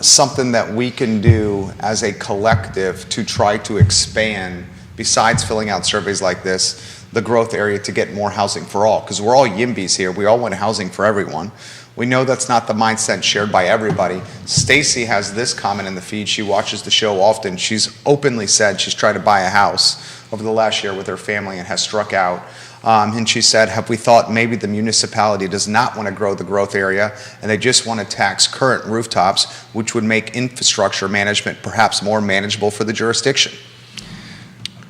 something that we can do as a collective to try to expand, besides filling out surveys like this, the growth area to get more housing for all, because we're all YIMBYs here. We all want housing for everyone. We know that's not the mindset shared by everybody. Stacy has this comment in the feed. She watches the show often. She's openly said she's tried to buy a house over the last year with her family and has struck out. And she said, have we thought maybe the municipality does not want to grow the growth area and they just want to tax current rooftops, which would make infrastructure management perhaps more manageable for the jurisdiction?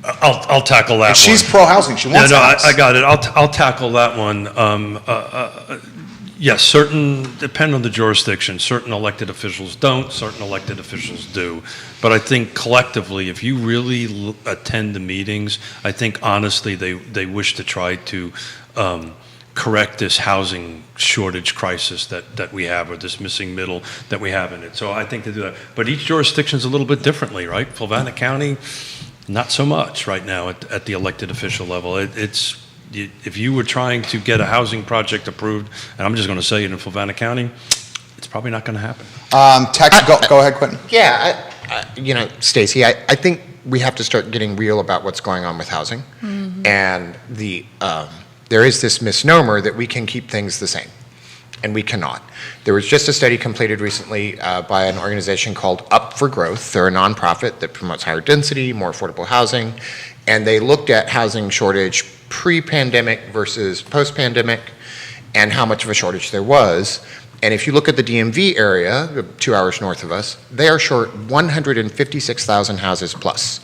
I'll tackle that And she's one. pro-housing. She wants a house. I got it. I'll tackle that one. Yes, depend on the jurisdiction. Certain elected officials don't, certain elected officials do. But I think collectively, if you really attend the meetings, I think honestly they wish to try to correct this housing shortage crisis that we have, or this missing middle that we have in it. So I think they do that. But each jurisdiction's a little bit differently, right? Fluvanna County, not so much right now at the elected official level. If you were trying to get a housing project approved, and I'm just going to say it in Fluvanna County, it's probably not going to happen. Go ahead, Quentin. Yeah, Stacy, I think we have to start getting real about what's going on with housing. And there is this misnomer that we can keep things the same, and we cannot. There was just a study completed recently by an organization called Up for Growth. They're a nonprofit that promotes higher density, more affordable housing, and they looked at housing shortage pre-pandemic versus post-pandemic and how much of a shortage there was. And if you look at the DMV area, 2 hours north of us, they are short 156,000 houses plus.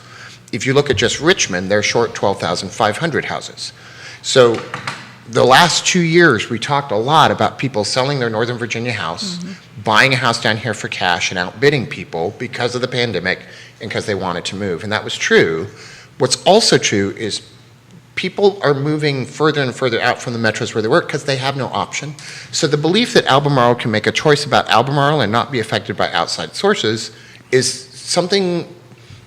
If you look at just Richmond, they're short 12,500 houses. So the last 2 years, we talked a lot about people selling their Northern Virginia house, buying a house down here for cash and outbidding people because of the pandemic and because they wanted to move. And that was true. What's also true is people are moving further and further out from the metros where they work because they have no option. So the belief that Albemarle can make a choice about Albemarle and not be affected by outside sources is something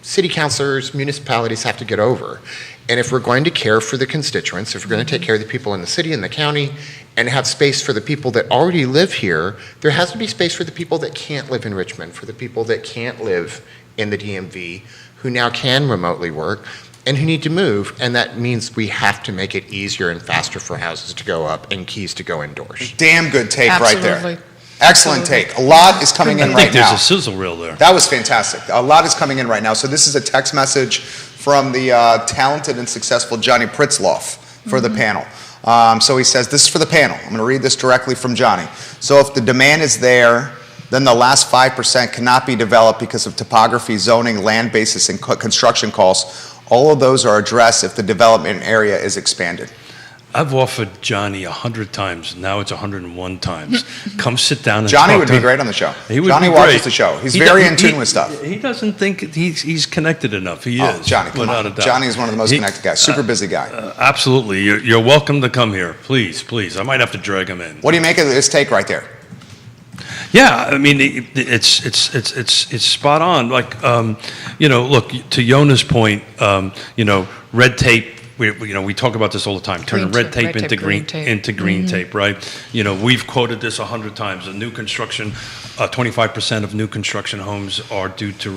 city councilors, municipalities have to get over. And if we're going to care for the constituents, if we're going to take care of the people in the city and the county and have space for the people that already live here, there has to be space for the people that can't live in Richmond, for the people that can't live in the DMV, who now can remotely work, and who need to move, and that means we have to make it easier and faster for houses to go up and keys to go indoors. Damn good take right there. Absolutely. Excellent take. A lot is coming in I right think there's now. a sizzle reel there. That was fantastic. A lot is coming in right now. So this is a text message from the talented and successful Johnny Pritzloff for the panel. So he says, this is for the panel. I'm going to read this directly from Johnny. So if the demand is there, then the last 5% cannot be developed because of topography, zoning, land basis, and construction costs. All of those are addressed if the development area is expanded. I've offered Johnny 100 times. Now it's 101 times. Come sit down and Johnny talk would to be him. great on the show. He would Johnny be watches great. the show. He's He very do- in tune with stuff. He doesn't think he's connected enough. He Oh, is. Johnny, come without on. a doubt. Johnny is one of the most connected guys. Super busy guy. Absolutely. You're welcome to come here. Please, please. I might have to drag him in. What do you make of this take right there? Yeah, I mean, it's spot on. Like, look, to Yona's point, red tape. We talk about this all the time. Turning red tape into green tape, right? We've quoted this 100 times. A new construction, 25% of new construction homes are due to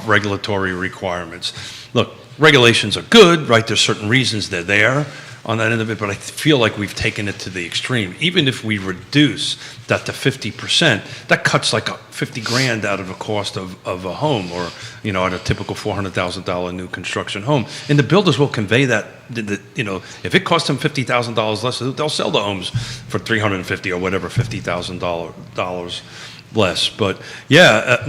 regulatory requirements. Look, regulations are good, right? There's certain reasons they're there on that end of it, but I feel like we've taken it to the extreme. Even if we reduce that to 50%, that cuts like $50,000 out of the cost of a home, or at a typical $400,000 new construction home. And the builders will convey that. If it costs them $50,000 less, they'll sell the homes for $350,000 or whatever, $50,000 less. But yeah,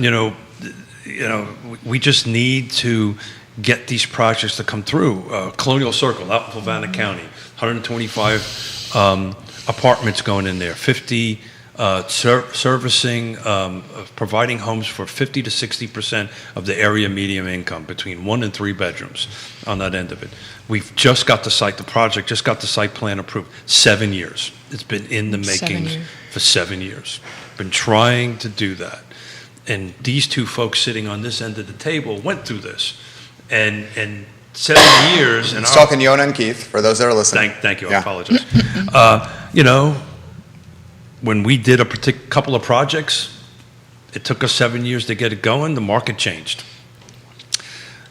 we just need to get these projects to come through. Colonial Circle out in Fluvanna County, 125 apartments going in there, 50 servicing, providing homes for 50 to 60% of the area median income, between 1 and 3 bedrooms on that end of it. We've just got the project just got the site plan approved. 7 years. It's been in the making for 7 years. Been trying to do that. And these two folks sitting on this end of the table went through this. And 7 years. And He's talking Yona and Keith, for those that are listening. Thank you. I Yeah. apologize. When we did a couple of projects, it took us 7 years to get it going. The market changed.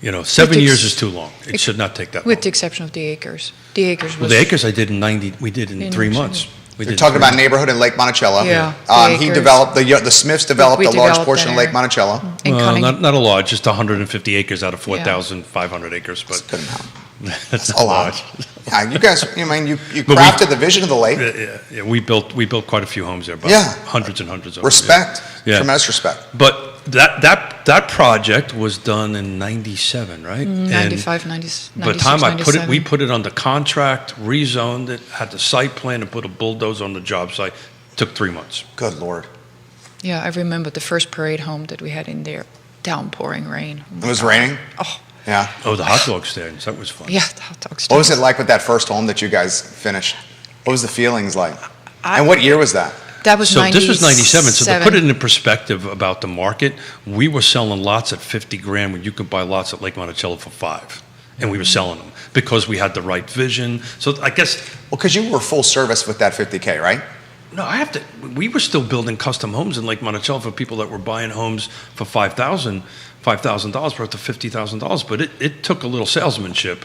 7 With years ex- is too long. It should not take that With long. the exception of the acres. The acres Well, was. the acres we did in In 3 which- months. We You're did talking three about neighborhood in Lake Monticello. Yeah, the He acres. developed, the Smiths developed We a large developed portion of that Lake area. Monticello. In Well, Cunningham. not a lot, just 150 acres out of 4,500 acres, but Good amount. that's A not lot. large. Yeah, you guys, you But we- crafted the vision of the lake. Yeah, we built quite a few homes there, about Yeah. hundreds and hundreds of them. Respect, Yeah. tremendous respect. But that project was done in 97, right? And 95, 90, 96, by the time I put it, we 97. put it under contract, rezoned it, had the site plan, and put a bulldozer on the job site. Took 3 months. Good Lord. Yeah, I remember the first parade home that we had in there, downpouring rain. Oh my It was God. raining? Oh, Yeah. Oh, the hot dog stands, that was fun. yeah, the hot dogs. What was it like with that first home that you guys finished? What was the feelings like? I- And what year was that? That was So 97. this was 97. So to put it in perspective about the market, we were selling lots at 50 grand when you could buy lots at Lake Monticello for 5. And we were selling them because we had the right vision. So I guess, Well, because you were full service with that 50K, right? no, we were still building custom homes in Lake Monticello for people that were buying homes for $5,000 worth of $50,000. But it took a little salesmanship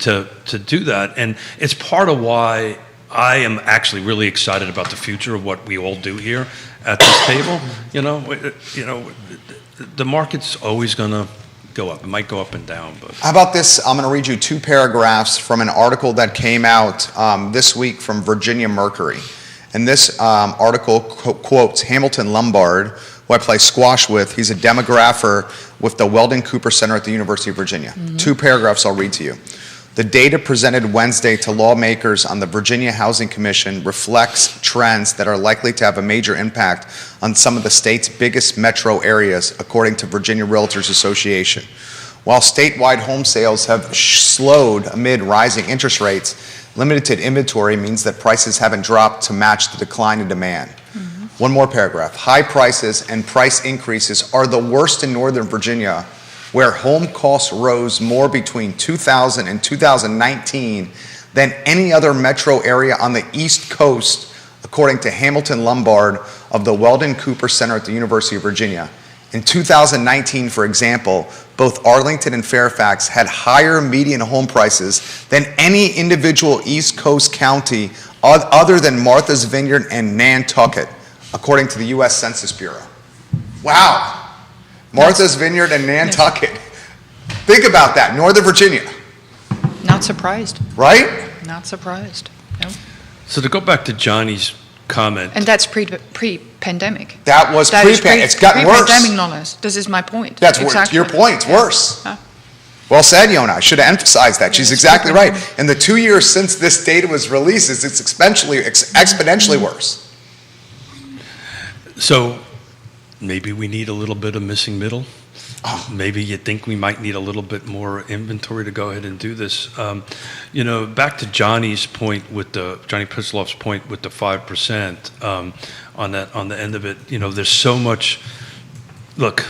to do that. And it's part of why I am actually really excited about the future of what we all do here at this table. The market's always going to go up. It might go up and down, but How about this? I'm going to read you 2 paragraphs from an article that came out this week from Virginia Mercury. And this article quotes Hamilton Lombard, who I play squash with. He's a demographer with the Weldon Cooper Center at the University of Virginia. 2 paragraphs I'll read to you. The data presented Wednesday to lawmakers on the Virginia Housing Commission reflects trends that are likely to have a major impact on some of the state's biggest metro areas, according to Virginia Realtors Association. While statewide home sales have slowed amid rising interest rates, limited inventory means that prices haven't dropped to match the decline in demand. One more paragraph. High prices and price increases are the worst in Northern Virginia, where home costs rose more between 2000 and 2019 than any other metro area on the East Coast, according to Hamilton Lombard of the Weldon Cooper Center at the University of Virginia. In 2019, for example, both Arlington and Fairfax had higher median home prices than any individual East Coast county other than Martha's Vineyard and Nantucket, according to the U.S. Census Bureau. Wow. Martha's Vineyard and Nantucket. Think about that, Northern Virginia, Not surprised. right? Not surprised. No. so to go back to Johnny's comment, And that's pre-pandemic. That was That is pre-pandemic. It's gotten worse. Pre-pandemic knowledge. This is my point. That's exactly. your point. It's worse. Yeah. Well said, Yona. I should have emphasized that. She's it's exactly right. pre-pandemic. In the 2 years since this data was released, it's exponentially worse. so maybe we need a little bit of missing middle. Maybe you think we might need a little bit more inventory to go ahead and do this. Back to Johnny's point Johnny Pisloff's point with the 5% on the end of it. There's so much. Look,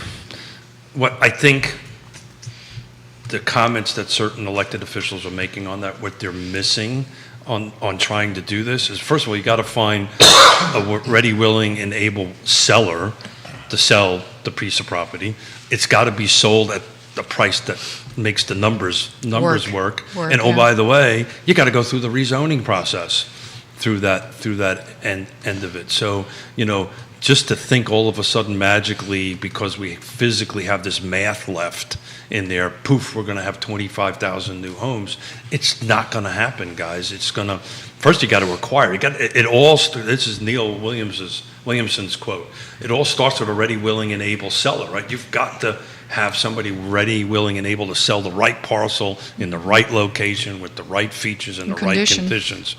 what I think the comments that certain elected officials are making on that, what they're missing on trying to do this is, first of all, you got to find a ready, willing, and able seller to sell the piece of property. It's got to be sold at the price that makes the numbers work. And oh, yeah. by the way, you got to go through the rezoning process through that end of it. So, just to think all of a sudden magically, because we physically have this math left in there, poof, we're going to have 25,000 new homes. It's not going to happen, guys. It's going to, first you got to acquire. This is Neil Williamson's quote. It all starts with a ready, willing, and able seller, right? You've got to have somebody ready, willing, and able to sell the right parcel in the right location with the right features and the right conditions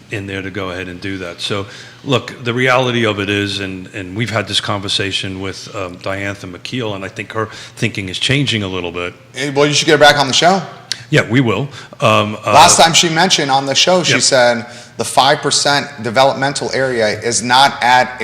in there to go ahead and do that. So, look, the reality of it is, and we've had this conversation with Diantha McKeel, and I think her thinking is changing a little bit. Well, you should get her back on the show. Yeah, we will. Last time she mentioned on the show, she Yep. said the 5% developmental area is not at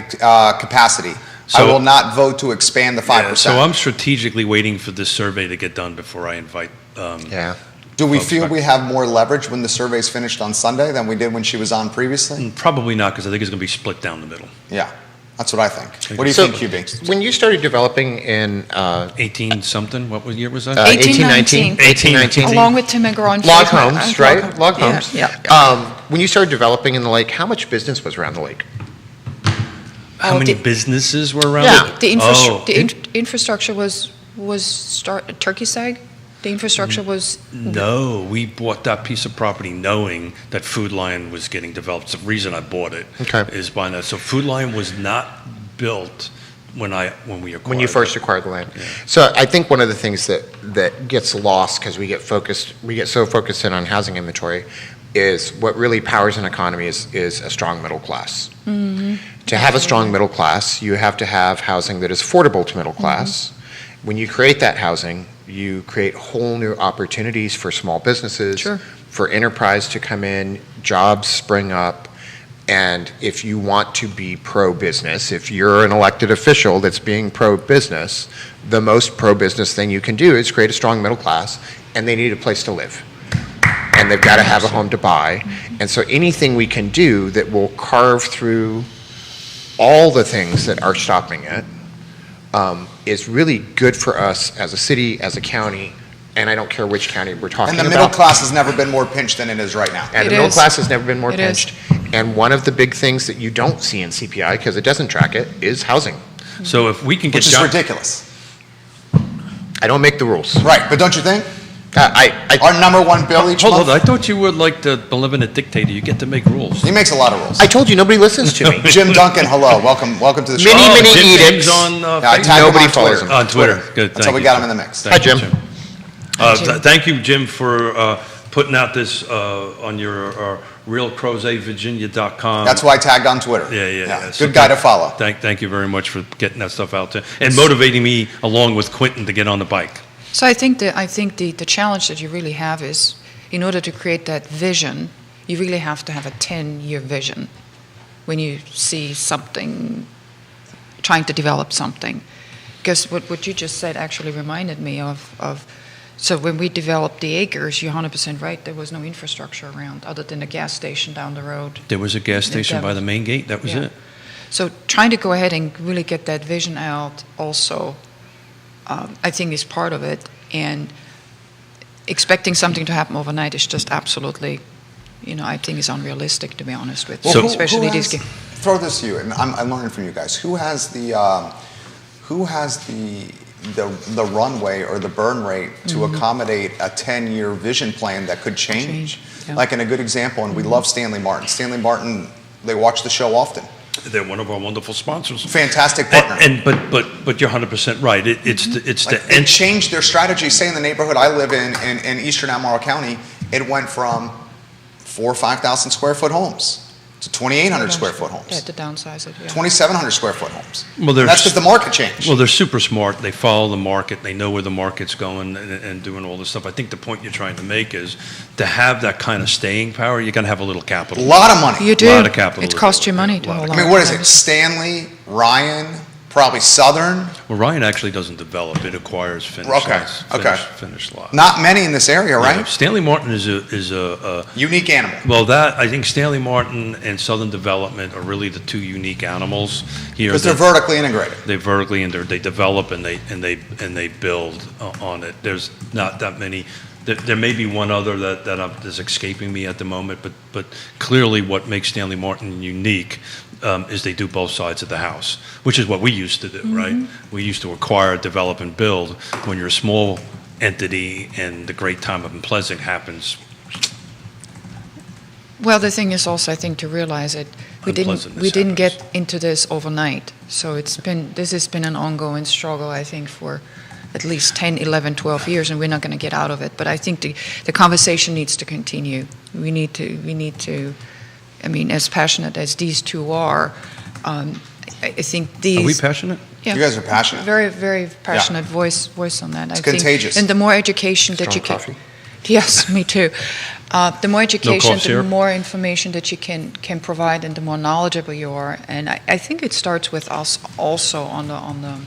capacity. I So- will not vote to expand the 5%. So I'm strategically waiting for this survey to get done before I invite. Yeah. Do we folks feel back. we have more leverage when the survey's finished on Sunday than we did when she was on previously? Probably not, because I think it's going to be split down the middle. Yeah. That's what I think. What do you So, think, QB? when you started developing in 18 something, what year was that? 1819, 1819, Along with Tim McGraw and log Faith- homes, right? Log Yeah, homes. Yeah. When you started developing in the lake, how much business was around the lake? How Oh, many the- businesses were around? Yeah. it? The, Oh, infrastructure was Turkey's Egg. The infrastructure was No, we bought that piece of property knowing that Food Lion was getting developed. It's the reason I bought it. Okay. Is buying that. So Food Lion was not built when we acquired When you first it. acquired the land. So I think one of the things that gets lost because we get so focused in on housing inventory is what really powers an economy is a strong middle class. To have a strong middle class, you have to have housing that is affordable to middle class. When you create that housing, you create whole new opportunities for small businesses, Sure. for enterprise to come in, jobs spring up. And if you want to be pro-business, if you're an elected official that's being pro-business, the most pro-business thing you can do is create a strong middle class, and they need a place to live. And they've got to have a home to buy. And so anything we can do that will carve through all the things that are stopping it is really good for us as a city, as a county, and I don't care which county we're talking And about. the middle class has never been more pinched than it is right now. And It the middle is. class has never been more It is. pinched. And one of the big things that you don't see in CPI, because it doesn't track it, is housing. So if we can get Which is John, ridiculous. I don't make the rules. Right, but don't you think? I Our number one bill each hold month, on, I thought you were like the benevolent dictator. You get to make rules. he makes a lot of rules. told you, nobody listens to me. Jim Duncan, hello, welcome to the show. Many, many Jim edicts. James on Yeah, I Facebook? tagged him Nobody on follows Twitter. him. On Twitter. Good. That's thank how we you, got Jim. him in the mix. Thank Hi, you, Jim. Thank you, Jim, for putting out this on your realcrozetvirginia.com. That's why I tagged on Twitter. Yeah. So Good guy to follow. Thank you very much for getting that stuff out there and motivating me along with Quentin to get on the bike. So I think the challenge that you really have is, in order to create that vision, you really have to have a 10-year vision when you see something, trying to develop something. Because what you just said actually reminded me of so when we developed the acres, you're 100% right, there was no infrastructure around other than a gas station down the road. There was a gas station by the main gate. That was Yeah. it. So trying to go ahead and really get that vision out also, I think is part of it. And expecting something to happen overnight is just absolutely, I think is unrealistic, to be honest with you. So- Especially these. Throw this to you, and I'm learning from you guys. Who has the runway or the burn rate to accommodate a 10-year vision plan that could change? Yeah. Like in a good example, and we love Stanley Martin. Stanley Martin, they watch the show often. They're one of our wonderful sponsors. Fantastic partner. But you're 100% right. It's Like, the they end. changed their strategy. Say in the neighborhood I live in eastern Albemarle County, it went from 4,000 or 5,000 square foot homes to 2,800 square foot Yeah, homes, to downsize it, yeah. 2,700 square foot homes. Well, And that's because the market changed. Well, they're super smart. They follow the market. They know where the market's going and doing all this stuff. I think the point you're trying to make is to have that kind of staying power, you're going to have a little A capital. lot of money. You do. Lot of capital It to costs do you it. money A to lot of hold I on. mean, what is it? Stanley, Ryan, probably Southern. Well, Ryan actually doesn't develop. It acquires finished Okay, lots. okay. Finished lots. Not many in this area, Yeah, right? Stanley Martin is a Unique animal. well, that I think Stanley Martin and Southern Development are really the two unique animals here. Because they're that- vertically integrated. They vertically and they develop and they build on it. There's not that many. There may be one other that is escaping me at the moment, but clearly what makes Stanley Martin unique is they do both sides of the house, which is what we used to do, right? We used to acquire, develop, and build. When you're a small entity and the great time of Pleasant happens, Well, the thing is also, I think, to realize that we Unpleasantness didn't happens. get into this overnight. So this has been an ongoing struggle, I think, for at least 10, 11, 12 years, and we're not going to get out of it. But I think the conversation needs to continue. We need to, I mean, as passionate as these two are, I think these. are we passionate? Yeah. You guys are passionate. Very, very passionate voice on that. It's I think, contagious. and the more education that Strong you can, coffee. yes, me too. The more education, cough the syrup? more information that you can provide, and the more knowledgeable you are. And I think it starts with us also on the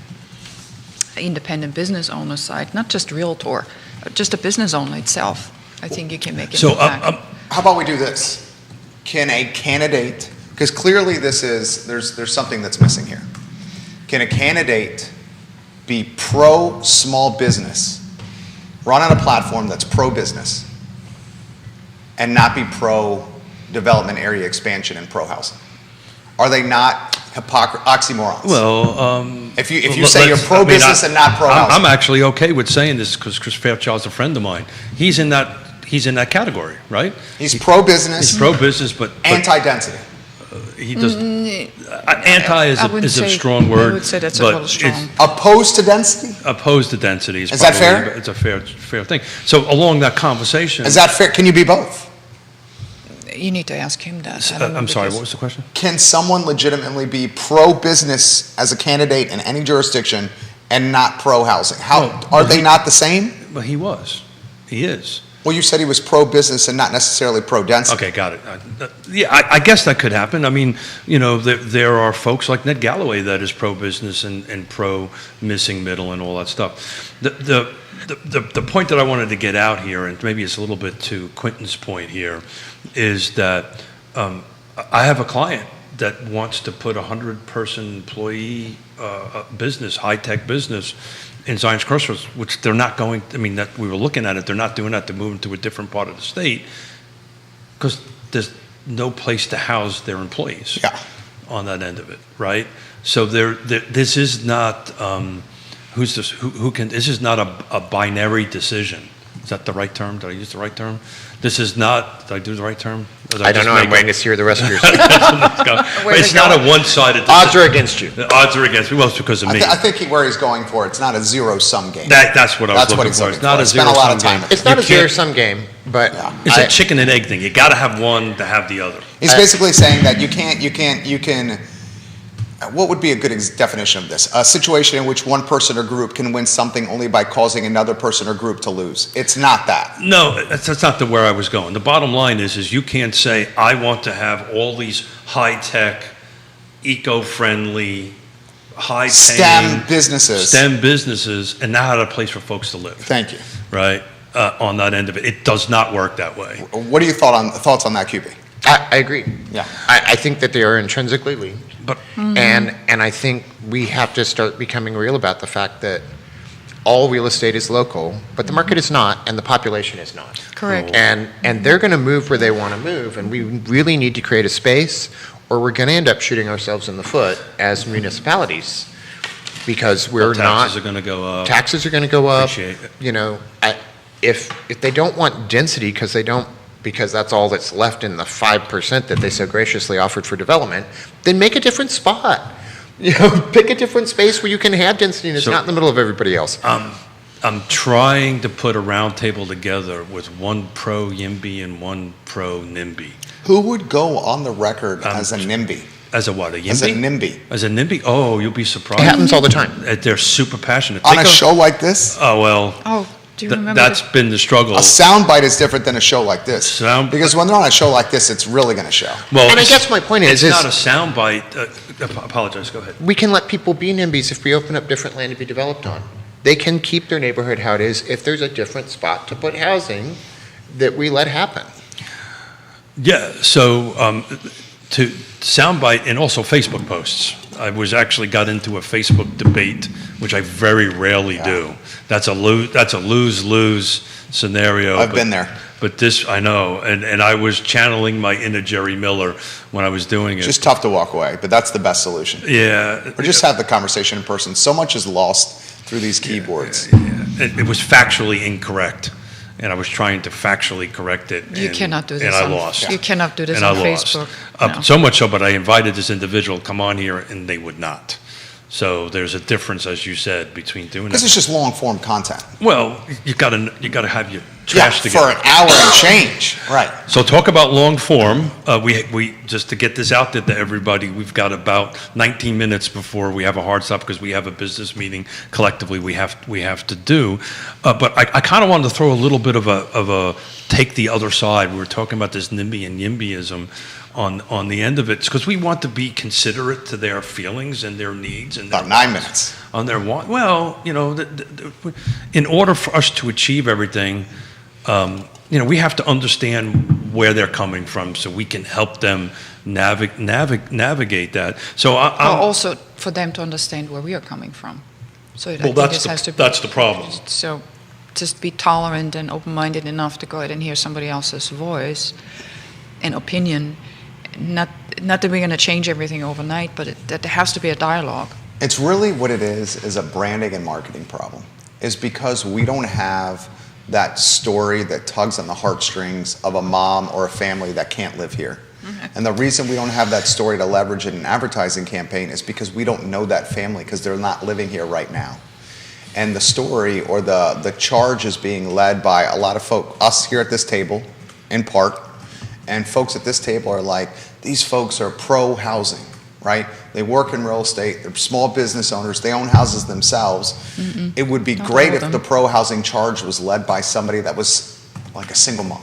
independent business owner side, not just realtor, just a business owner itself. I think you can make an So impact. How about we do this? Can a candidate Because clearly there's something that's missing here. Can a candidate be pro small business, run on a platform that's pro business, and not be pro development area expansion and pro housing? Are they not oxymorons? Well, if you say you're pro business and not pro housing. I'm actually okay with saying this because Chris Fairchild's a friend of mine. He's in that category, right? He's pro business. He's pro business, but anti-density. he doesn't. Anti is I wouldn't a say- strong word. I would say that's a but little strong. it's Opposed to density? opposed to density Is that fair? It's a fair thing. So along that conversation, Is that fair? Can you be both? You need to ask him that. I don't know I'm sorry. because- What was the question? Can someone legitimately be pro-business as a candidate in any jurisdiction and not pro-housing? Are they not the same? But he was. He is. Well, you said he was pro-business and not necessarily pro-density. Okay, got it. Yeah, I guess that could happen. I mean, there are folks like Ned Galloway that is pro-business and pro-missing middle and all that stuff. The point that I wanted to get out here, and maybe it's a little bit to Quentin's point here, is that I have a client that wants to put a 100-person employee business, high-tech business, in Zion's Crossroads, which they're not going. I mean, that we were looking at it. They're not doing that. They're moving to a different part of the state because there's no place to house their employees. Yeah. On that end of it, right? So this is not who's this? Who can? This is not a binary decision. Is that the right term? Did I use the right term? This is not. Did I do the right term? I don't know. I'm waiting to hear the rest of your It's not a one-sided. Odds are against you. The odds are against me. Well, it's because of me. I think where he's going for, it's not a zero-sum game. That's what I was That's what looking he's for. looking It's not for. a Spent a lot of zero-sum time. game. It's not You a can't- zero-sum game, but It's I- a chicken and egg thing. You got to have one to have the other. He's basically saying that you can, what would be a good definition of this? A situation in which one person or group can win something only by causing another person or group to lose. It's not that. No, that's not where I was going. The bottom line is you can't say, I want to have all these high-tech, eco-friendly, high-paying STEM businesses. STEM businesses and not have a place for folks to live, Thank you. right? On that end of it. It does not work that way. What are your thoughts on that, QB? I agree. Yeah. I think that they are intrinsically linked. But And I think we have to start becoming real about the fact that all real estate is local, but the market is not, and the population is not. Correct. And they're going to move where they want to move, and we really need to create a space, or we're going to end up shooting ourselves in the foot as municipalities, because we're not. taxes are going to go up. Taxes are going to go up. Appreciate it. You know, if they don't want density because that's all that's left in the 5% that they so graciously offered for development, then make a different spot. You know, pick a different space where you can have density and it's So- not in the middle of everybody else. I'm trying to put a round table together with one pro YIMBY and one pro NIMBY. Who would go on the record as a NIMBY? As a what? A YIMBY? As a NIMBY? As a NIMBY? Oh, you'll be It surprised. happens all the time. They're super passionate. On Think a of- show like this? Oh, well, Oh, do you remember? that's been the struggle. A soundbite is different than a show like this. Because when they're on a show like this, it's really going to show. Well, And I it's- guess my point it's is not a soundbite. Apologize. Go ahead. we can let people be NIMBYs if we open up different land to be developed on. They can keep their neighborhood how it is. If there's a different spot to put housing, that we let happen. Yeah. So to soundbite and also Facebook posts. I got into a Facebook debate, which I very rarely do. That's a lose-lose scenario. I've been there. But this, I know, and I was channeling my inner Jerry Miller when I was doing it. Just tough to walk away, but that's the best solution. Yeah. Or just have the conversation in person. So much is lost through these keyboards. It was factually incorrect, and I was trying to factually correct it. You and- cannot do this And I on- lost. you cannot do this And on I lost. Facebook, no. So much so, but I invited this individual to come on here, and they would not. So there's a difference, as you said, between doing Because it. it's just long form content. Well, you gotta have your Yeah, trash for together. an hour and change. Right. So talk about long form. We just to get this out there to everybody, we've got about 19 minutes before we have a hard stop because we have a business meeting collectively we have to do. But I kind of wanted to throw a little bit of a take the other side. We were talking about this NIMBY and YIMBYism on the end of it because we want to be considerate to their feelings and their needs and About 9 minutes. on their want. Well, in order for us to achieve everything, we have to understand where they're coming from, so we can help them navigate that. So Or also for them to understand where we are coming from. So I think this has to be. that's the problem. So just be tolerant and open-minded enough to go ahead and hear somebody else's voice and opinion. Not that we're going to change everything overnight, but that there has to be a dialogue. It's really what it is a branding and marketing problem. Is because we don't have that story that tugs on the heartstrings of a mom or a family that can't live here. And the reason we don't have that story to leverage in an advertising campaign is because we don't know that family because they're not living here right now. And the story or the charge is being led by a lot of folk, us here at this table, in part, and folks at this table are like, these folks are pro-housing, right? They work in real estate, they're small business owners, they own houses themselves. It would be great if the pro-housing charge was led by somebody that was like a single mom,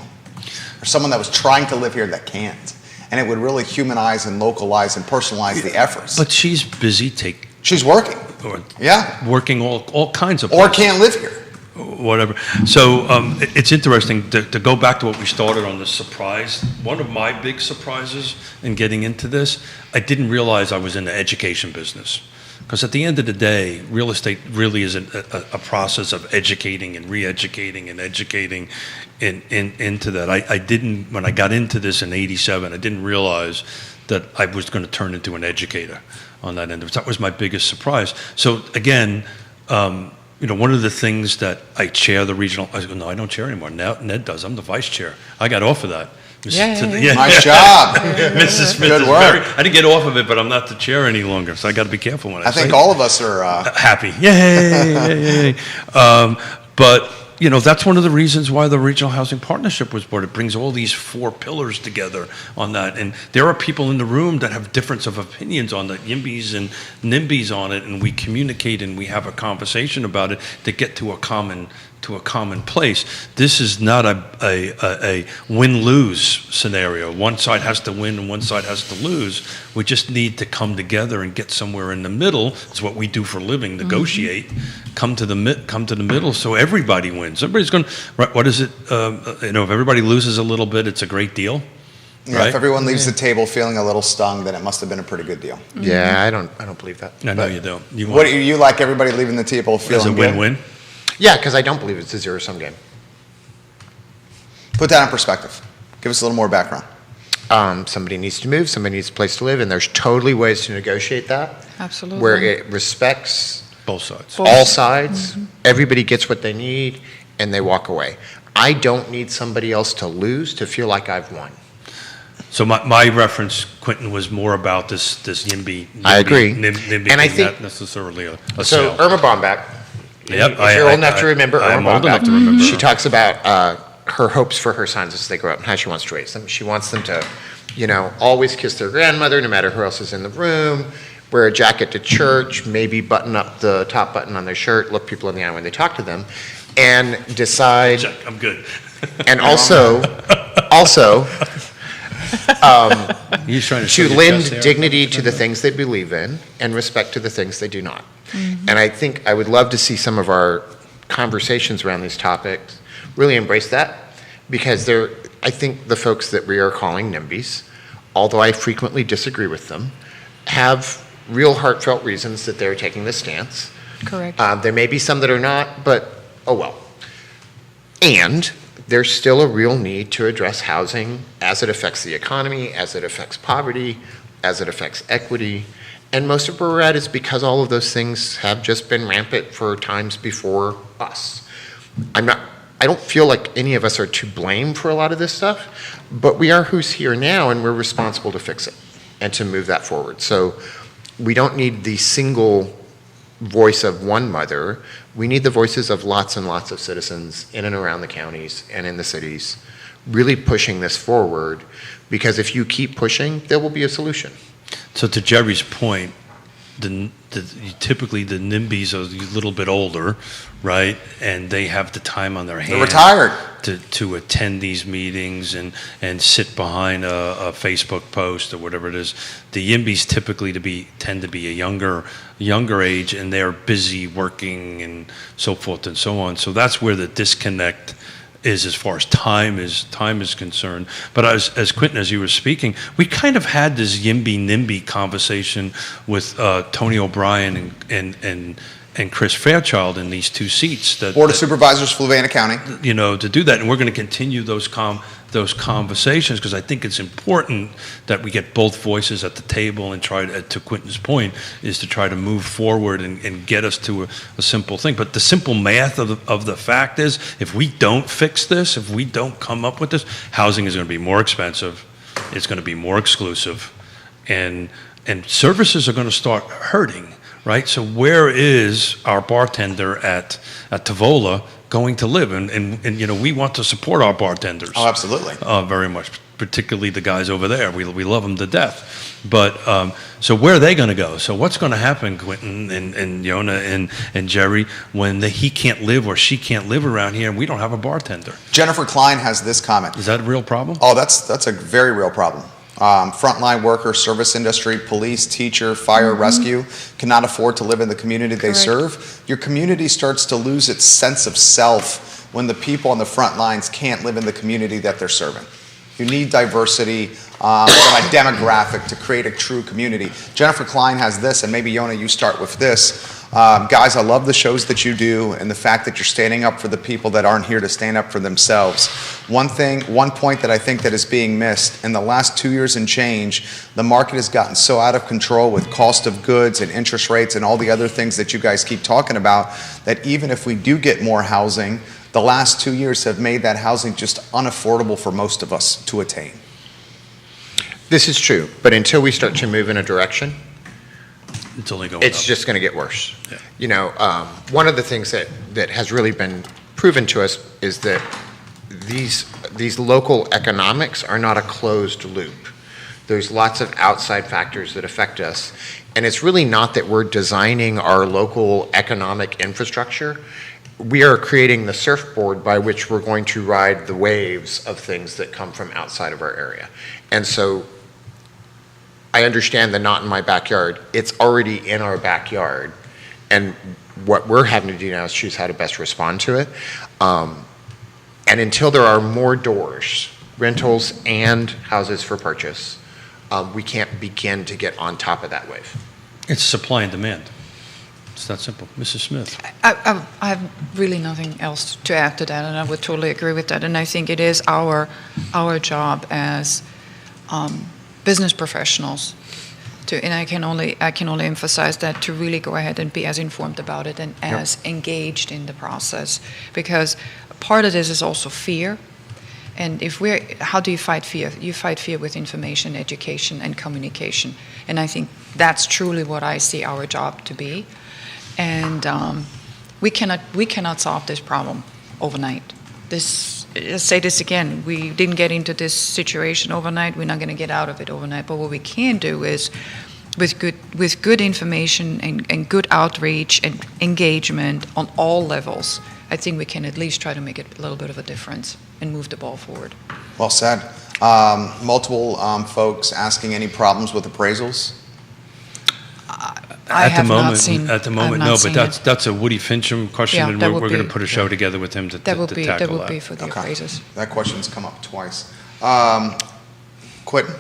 or someone that was trying to live here that can't. And it would really humanize and localize and personalize the efforts. But she's busy She's working. Working all kinds of Or places. can't live here. Whatever. So it's interesting to go back to what we started on, the surprise. One of my big surprises in getting into this, I didn't realize I was in the education business. Because at the end of the day, real estate really is a process of educating and re-educating and educating into that. I didn't, when I got into this in '87, I didn't realize that I was going to turn into an educator on that end of it. That was my biggest surprise. So again, one of the things that I chair the regional, no, I don't chair anymore. Now Ned does. I'm the vice chair. I got off of that. Nice job. Mrs. Smith Good is work. I didn't get off of it, but I'm not the chair any longer, so I got to be careful when I say think it. all of us are Happy. Yay. But, that's one of the reasons why the Regional Housing Partnership was born. It brings all these 4 pillars together on that. And there are people in the room that have difference of opinions on the YIMBYs and NIMBYs on it, and we communicate and we have a conversation about it to get to a common place. This is not a win-lose scenario. One side has to win and one side has to lose. We just need to come together and get somewhere in the middle. It's what we do for a living, negotiate. Come to the middle so everybody wins. Everybody's going, right, what is it? If everybody loses a little bit, it's a great deal. Yeah, right? If everyone leaves the table feeling a little stung, then it must have been a pretty good deal. Yeah, I don't believe that. I know you don't. What do you like everybody leaving the table feeling a win-win? good? Yeah, because I don't believe it's a zero-sum game. Put that in perspective. Give us a little more background. Somebody needs to move, somebody needs a place to live, and there's totally ways to negotiate that. Absolutely. Where it respects Both sides. all sides, everybody gets what they need, and they walk away. I don't need somebody else to lose to feel like I've won. So my reference, Quentin, was more about this YIMBY. I agree. NIMBY And I being think- not necessarily a So sale. Irma Bombeck, Yep, if you're old enough to remember I'm Irma old enough Bombeck, to remember she her. talks about her hopes for her sons as they grow up and how she wants to raise them. She wants them to, always kiss their grandmother no matter who else is in the room, wear a jacket to church, maybe button up the top button on their shirt, look people in the eye when they talk to them, and decide, Check, I'm good. and also, He's trying to to show your lend chest hair. dignity to the things they believe in and respect to the things they do not. And I think I would love to see some of our conversations around these topics really embrace that, because I think the folks that we are calling NIMBYs, although I frequently disagree with them, have real heartfelt reasons that they're taking this stance. Correct. There may be some that are not, but oh well. And there's still a real need to address housing as it affects the economy, as it affects poverty, as it affects equity. And most of where we're at is because all of those things have just been rampant for times before us. I don't feel like any of us are to blame for a lot of this stuff, but we are who's here now, and we're responsible to fix it and to move that forward. So we don't need the single voice of one mother. We need the voices of lots and lots of citizens in and around the counties and in the cities, really pushing this forward, because if you keep pushing, there will be a solution. So to Jerry's point, typically the NIMBYs are a little bit older, right? And they have the time on their hands. They're retired. To attend these meetings and sit behind a Facebook post or whatever it is. The YIMBYs typically tend to be a younger age, and they're busy working and so forth and so on. So that's where the disconnect is as far as time is concerned. But as Quentin, as you were speaking, we kind of had this YIMBY-NIMBY conversation with Tony O'Brien and Chris Fairchild in these two seats. Board of Supervisors, Fluvanna County. You know, to do that, and we're going to continue those conversations, because I think it's important that we get both voices at the table and try to Quentin's point, is to try to move forward and get us to a simple thing. But the simple math of the fact is, if we don't fix this, if we don't come up with this, housing is going to be more expensive, it's going to be more exclusive, and services are going to start hurting, right? So where is our bartender at Tavola going to live? And you know, we want to support our bartenders. Oh, absolutely. Very much, particularly the guys over there. We love them to death. But so where are they going to go? So what's going to happen, Quentin and Yona and Jerry, when he can't live or she can't live around here and we don't have a bartender? Jennifer Klein has this comment. Is that a real problem? Oh, that's a very real problem. Frontline worker, service industry, police, teacher, fire, rescue cannot afford to live in the community they Correct. serve. Your community starts to lose its sense of self when the people on the front lines can't live in the community that they're serving. You need diversity from a demographic to create a true community. Jennifer Klein has this, and maybe Yona, you start with this. Guys, I love the shows that you do and the fact that you're standing up for the people that aren't here to stand up for themselves. One point that I think that is being missed, in the last 2 years and change, the market has gotten so out of control with cost of goods and interest rates and all the other things that you guys keep talking about, that even if we do get more housing, the last 2 years have made that housing just unaffordable for most of us to attain. This is true, but until we start to move in a direction, Until they go it's up. just going to get worse. Yeah. You know, one of the things that has really been proven to us is that these local economics are not a closed loop. There's lots of outside factors that affect us, and it's really not that we're designing our local economic infrastructure. We are creating the surfboard by which we're going to ride the waves of things that come from outside of our area. And so I understand the not in my backyard. It's already in our backyard. And what we're having to do now is choose how to best respond to it. And until there are more doors, rentals and houses for purchase, we can't begin to get on top of that wave. It's supply and demand. It's that simple. Mrs. Smith. I have really nothing else to add to that, and I would totally agree with that. And I think it is our job as business professionals to, and I can only emphasize that, to really go ahead and be as informed about it and as engaged in the process, because part of this is also fear. And how do you fight fear? You fight fear with information, education, and communication. And I think that's truly what I see our job to be. And we cannot solve this problem overnight. Let's say this again, we didn't get into this situation overnight, we're not going to get out of it overnight, but what we can do is, with good information and good outreach and engagement on all levels, I think we can at least try to make it a little bit of a difference and move the ball forward. Well said. Multiple folks asking any problems with appraisals? At the moment, no. seen But it. that's a Woody Fincham question, Yeah, and that we're would going to be- put a show together with him to That would tackle be for the Okay. appraisers. That question's come up twice. Quentin?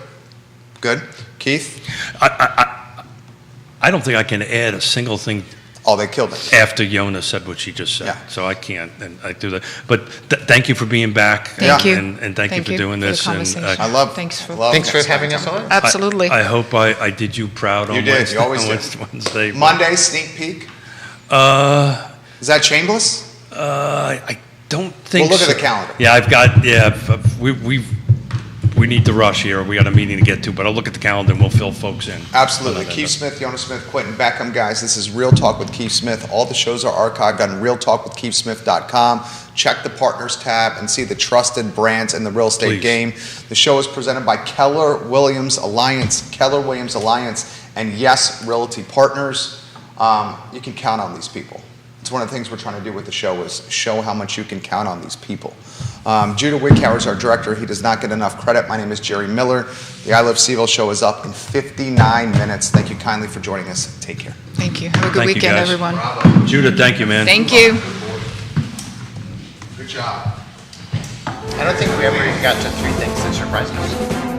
Good? Keith? I don't think I can add a single thing Oh, they killed it. after Yona said what she just said. Yeah. So I can't, and I do that. But thank you for being back. Thank you. And thank you for doing for the this. conversation. And I love. Thanks for- love Thanks for spending having us time. on. Absolutely. I hope I did you proud on You did. Wednesday. You always on do. Wednesday. Monday, sneak peek? Is that shameless? I don't think We'll look at so. the calendar. Yeah, we need to rush here. We got a meeting to get to, but I'll look at the calendar and we'll fill folks in. Absolutely. No. Keith Smith, Yona Smith, Quentin Beckham, guys. This is Real Talk with Keith Smith. All the shows are archived on realtalkwithkeithsmith.com. Check the partners tab and see the trusted brands in the real estate Please. game. The show is presented by Keller Williams Alliance, and Yes Realty Partners. You can count on these people. It's one of the things we're trying to do with the show, is show how much you can count on these people. Judah Wickhauer is our director. He does not get enough credit. My name is Jerry Miller. The I Love Seville show is up in 59 minutes. Thank you kindly for joining us. Take care. Thank you. Have a good Thank you, weekend, guys. everyone. Judah, thank you, man. Thank you. Good job. I don't think we ever even got to three things that surprised us.